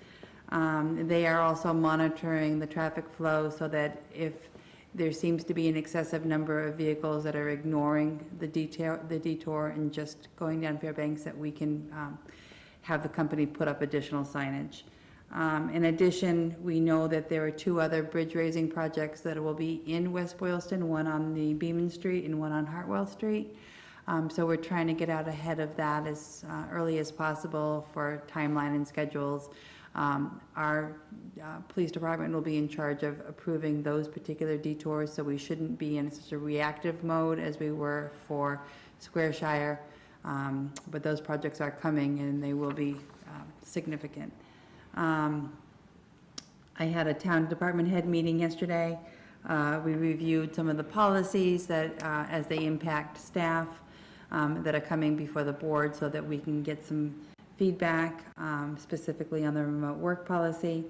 They are also monitoring the traffic flow so that if there seems to be an excessive number of vehicles that are ignoring the detour and just going down Fairbanks, that we can have the company put up additional signage. In addition, we know that there are 2 other bridge raising projects that will be in West Boylston, one on the Beaman Street and one on Hartwell Street. So we're trying to get out ahead of that as early as possible for timeline and schedules. Our police department will be in charge of approving those particular detours, so we shouldn't be in such a reactive mode as we were for Square Shire. But those projects are coming and they will be significant. I had a town department head meeting yesterday. We reviewed some of the policies that, as they impact staff, that are coming before the board so that we can get some feedback, specifically on the remote work policy.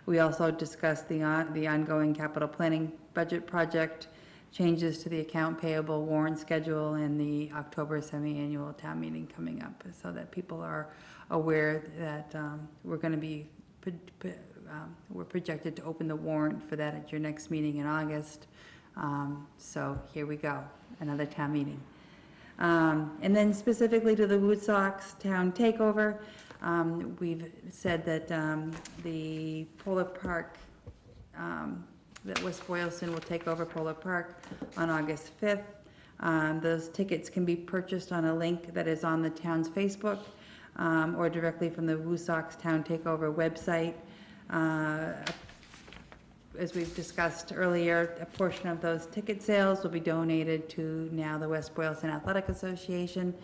We also discussed the ongoing capital planning budget project, changes to the account payable warrant schedule, and the October semi-annual town meeting coming up, so that people are aware that we're going to be, we're projected to open the warrant for that at your next meeting in August. So here we go, another town meeting. And then specifically to the Woodsox town takeover, we've said that the Polar Park, that West Boylston will take over Polar Park on August 5th. Those tickets can be purchased on a link that is on the town's Facebook, or directly from the Woodsox Town Takeover website. As we've discussed earlier, a portion of those ticket sales will be donated to now the West Boylston Athletic Association.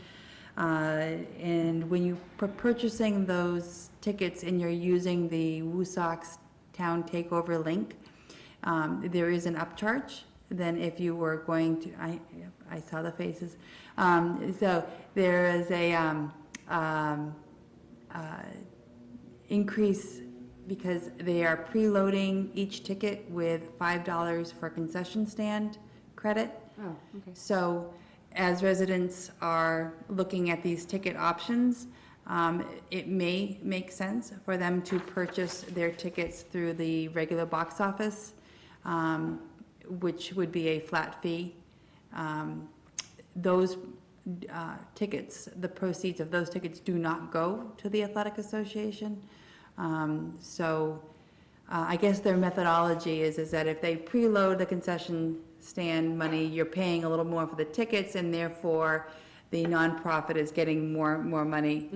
And when you are purchasing those tickets and you're using the Woodsox Town Takeover link, there is an upcharge than if you were going to, I saw the faces. So there is a increase because they are preloading each ticket with $5 for concession stand credit. Oh, okay. So as residents are looking at these ticket options, it may make sense for them to purchase their tickets through the regular box office, which would be a flat fee. Those tickets, the proceeds of those tickets do not go to the Athletic Association. So I guess their methodology is that if they preload the concession stand money, you're paying a little more for the tickets, and therefore the nonprofit is getting more money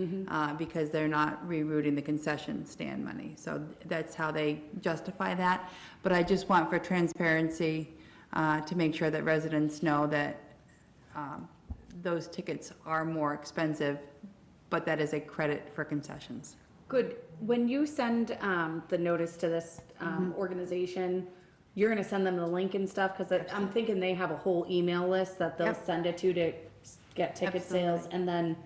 because they're not rerouting the concession stand money. So that's how they justify that. But I just want for transparency to make sure that residents know that those tickets are more expensive, but that is a credit for concessions. Good. When you send the notice to this organization, you're going to send them the link and stuff? Because I'm thinking they have a whole email list that they'll send it to get ticket sales. And then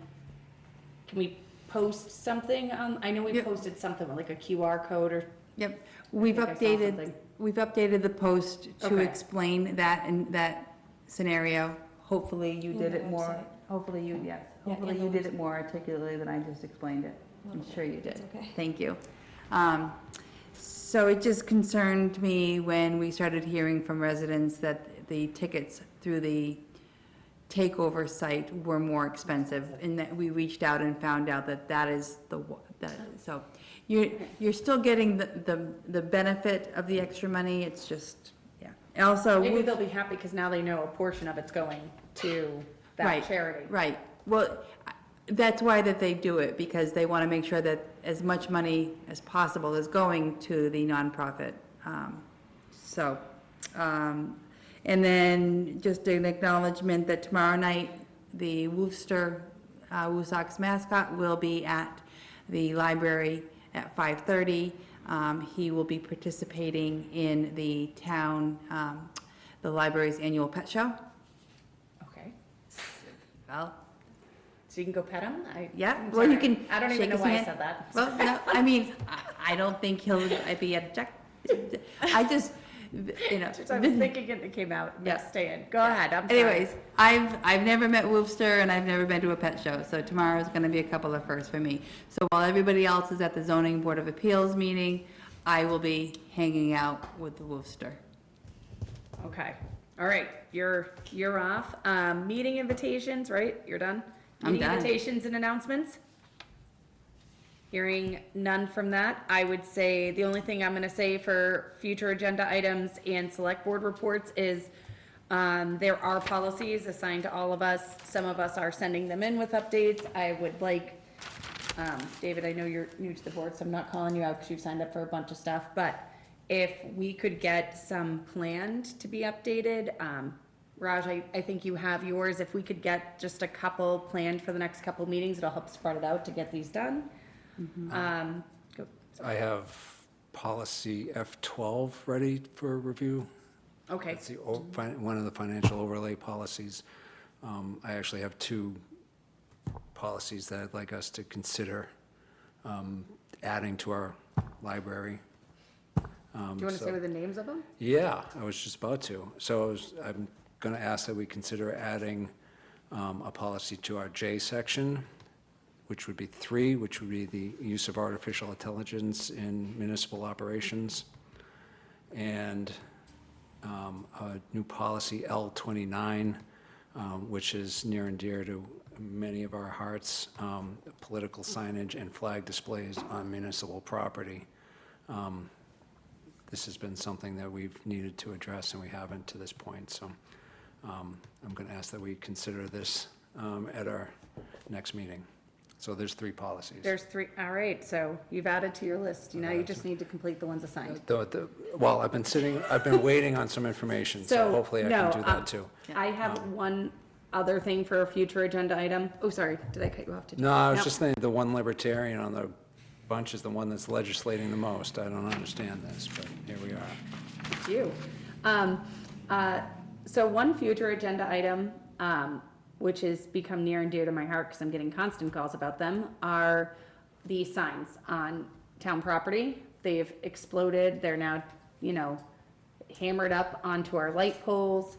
can we post something? I know we posted something like a QR code or. Yep, we've updated the post to explain that and that scenario. Hopefully you did it more, hopefully you did it more articulately than I just explained it. I'm sure you did. okay. Thank you. So it just concerned me when we started hearing from residents that the tickets through the takeover site were more expensive, and that we reached out and found out that that is so you're still getting the benefit of the extra money. It's just, also Maybe they'll be happy because now they know a portion of it's going to that charity. Right. Well, that's why that they do it, because they want to make sure that as much money as possible is going to the nonprofit. And then just an acknowledgement that tomorrow night, the Woodsox mascot will be at the library at 5:30. He will be participating in the town, the library's annual pet show. Okay. Well, So you can go pet him? yeah, I'm well, you sorry. can I don't even shake know his why I hand. said that. Well, no, I mean, I don't think he'll be object, I just, you know. I was thinking it came out. Yeah. Stay in. Go ahead. I'm sorry. Anyways, I've never met Woofster and I've never been to a pet show, so tomorrow's gonna be a couple of firsts for me. So while everybody else is at the zoning board of appeals meeting, I will be hanging out with the Woofster. Okay. All right. You're off. Meeting invitations, right? You're done? I'm Meeting done. invitations and announcements? Hearing none from that, I would say the only thing I'm gonna say for future agenda items and select board reports is there are policies assigned to all of us. Some of us are sending them in with updates. I would like, David, I know you're new to the board, so I'm not calling you out because you've signed up for a bunch of stuff, but if we could get some planned to be updated, Raj, I think you have yours. If we could get just a couple planned for the next couple meetings, it'll help spread it out to get these done. Go. I have policy F12 ready for review. Okay, It's one of the financial overlay policies. I actually have two policies that I'd like us to consider adding to our library. do you want to say what the names of them? Yeah, I was just about to. So I'm going to ask that we consider adding a policy to our J section, which would be 3, which would be the use of artificial intelligence in municipal operations, and a new policy L29, which is near and dear to many of our hearts, political signage and flag displays on municipal property. This has been something that we've needed to address, and we haven't to this point. So I'm going to ask that we consider this at our next meeting. So there's 3 policies. There's 3, all right, so you've added to your list. Now you just need to complete the ones assigned. Well, I've been waiting on some information, so hopefully I can do that too. I have one other thing for a future agenda item. Oh, sorry, did I cut you off? Did you? No, I was just thinking the one libertarian on the bunch is the one that's legislating the most. I don't understand this, but here we are. It's you. So one future agenda item, which has become near and dear to my heart because I'm getting constant calls about them, are the signs on town property. They've exploded. They're now, hammered up onto our light poles.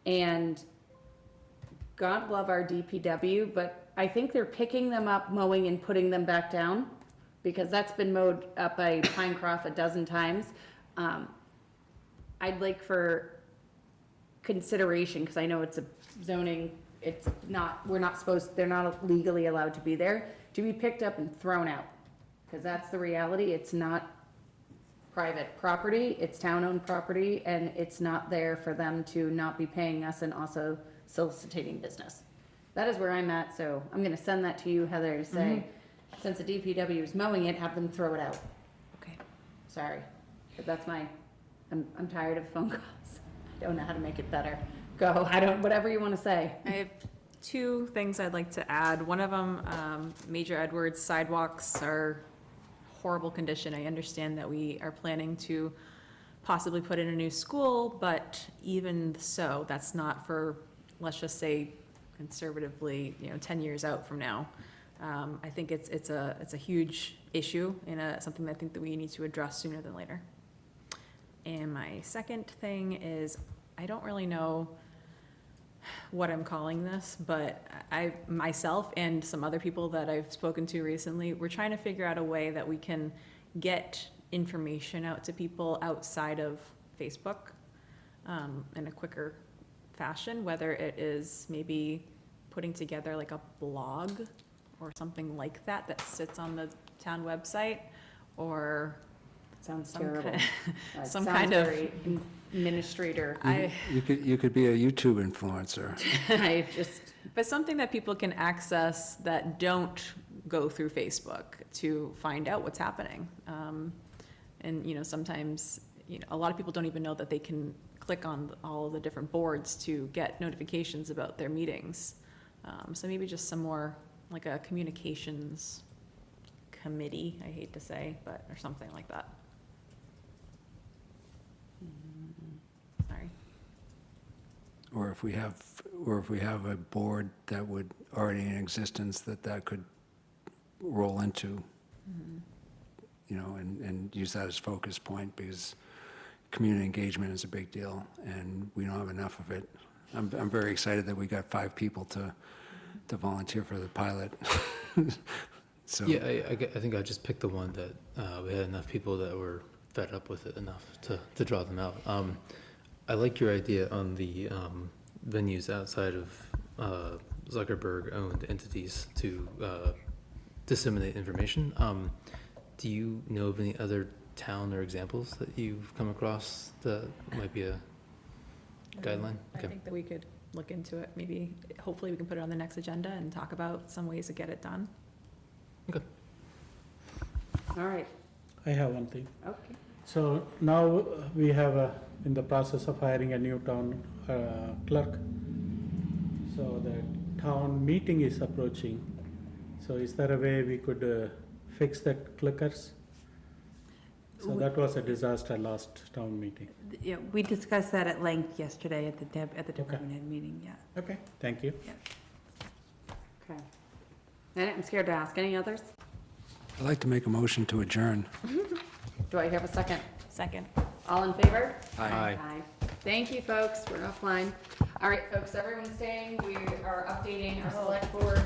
And God love our DPW, but I think they're picking them up, mowing, and putting them back down, because that's been mowed up by Pinecroft a dozen times. I'd like for consideration, because I know it's a zoning, they're not legally allowed to be there, to be picked up and thrown out. Because that's the reality. It's not private property, it's town-owned property, and it's not there for them to not be paying us and also soliciting business. That is where I'm at, so I'm gonna send that to you, Heather, to say, since the DPW is mowing it, have them throw it out. Okay. Sorry, but that's I'm tired of phone calls. I don't know how to make it better. Go, whatever you wanna say. I have 2 things I'd like to add. One of them, Major Edwards sidewalks are horrible condition. I understand that we are planning to possibly put in a new school, but even so, that's not for, let's just say conservatively, 10 years out from now. I think it's a huge issue and something that I think that we need to address sooner than later. And my second thing is, I don't really know what I'm calling this, but I, myself and some other people that I've spoken to recently, we're trying to figure out a way that we can get information out to people outside of Facebook in a quicker fashion, whether it is maybe putting together like a blog or something like that that sits on the town website, or Sounds some terrible. kind, some Sounds kind of very administrator. You could be a YouTube influencer. I just, But something that people can access that don't go through Facebook to find out what's happening. And, sometimes, a lot of people don't even know that they can click on all of the different boards to get notifications about their meetings. So maybe just some more, like a communications committee, I hate to say, or something like that. Sorry. or if we have a board that would already in existence that could roll into, you know, and use that as focus point, because community engagement is a big deal, and we don't have enough of it. I'm very excited that we got 5 people to volunteer for the pilot. So. Yeah, I think I just picked the one that we had enough people that were fed up with it enough to draw them out. I like your idea on the venues outside of Zuckerberg-owned entities to disseminate information. Do you know of any other town or examples that you've come across that might be a guideline? I think that we could look into it. Maybe, hopefully we can put it on the next agenda and talk about some ways to get it done. Okay. All right, I have one thing. okay. So now we have in the process of hiring a new town clerk. So the town meeting is approaching. So is there a way we could fix that clickers? So that was a disaster last town meeting. Yeah, we discussed that at length yesterday at the department head meeting, yeah. Okay, thank you. Okay. I'm scared to ask. Any others? I'd like to make a motion to adjourn. Do I have a second? Second. All in favor? Aye. Thank you, folks. We're offline. All right, folks, everyone's staying. We are updating our select board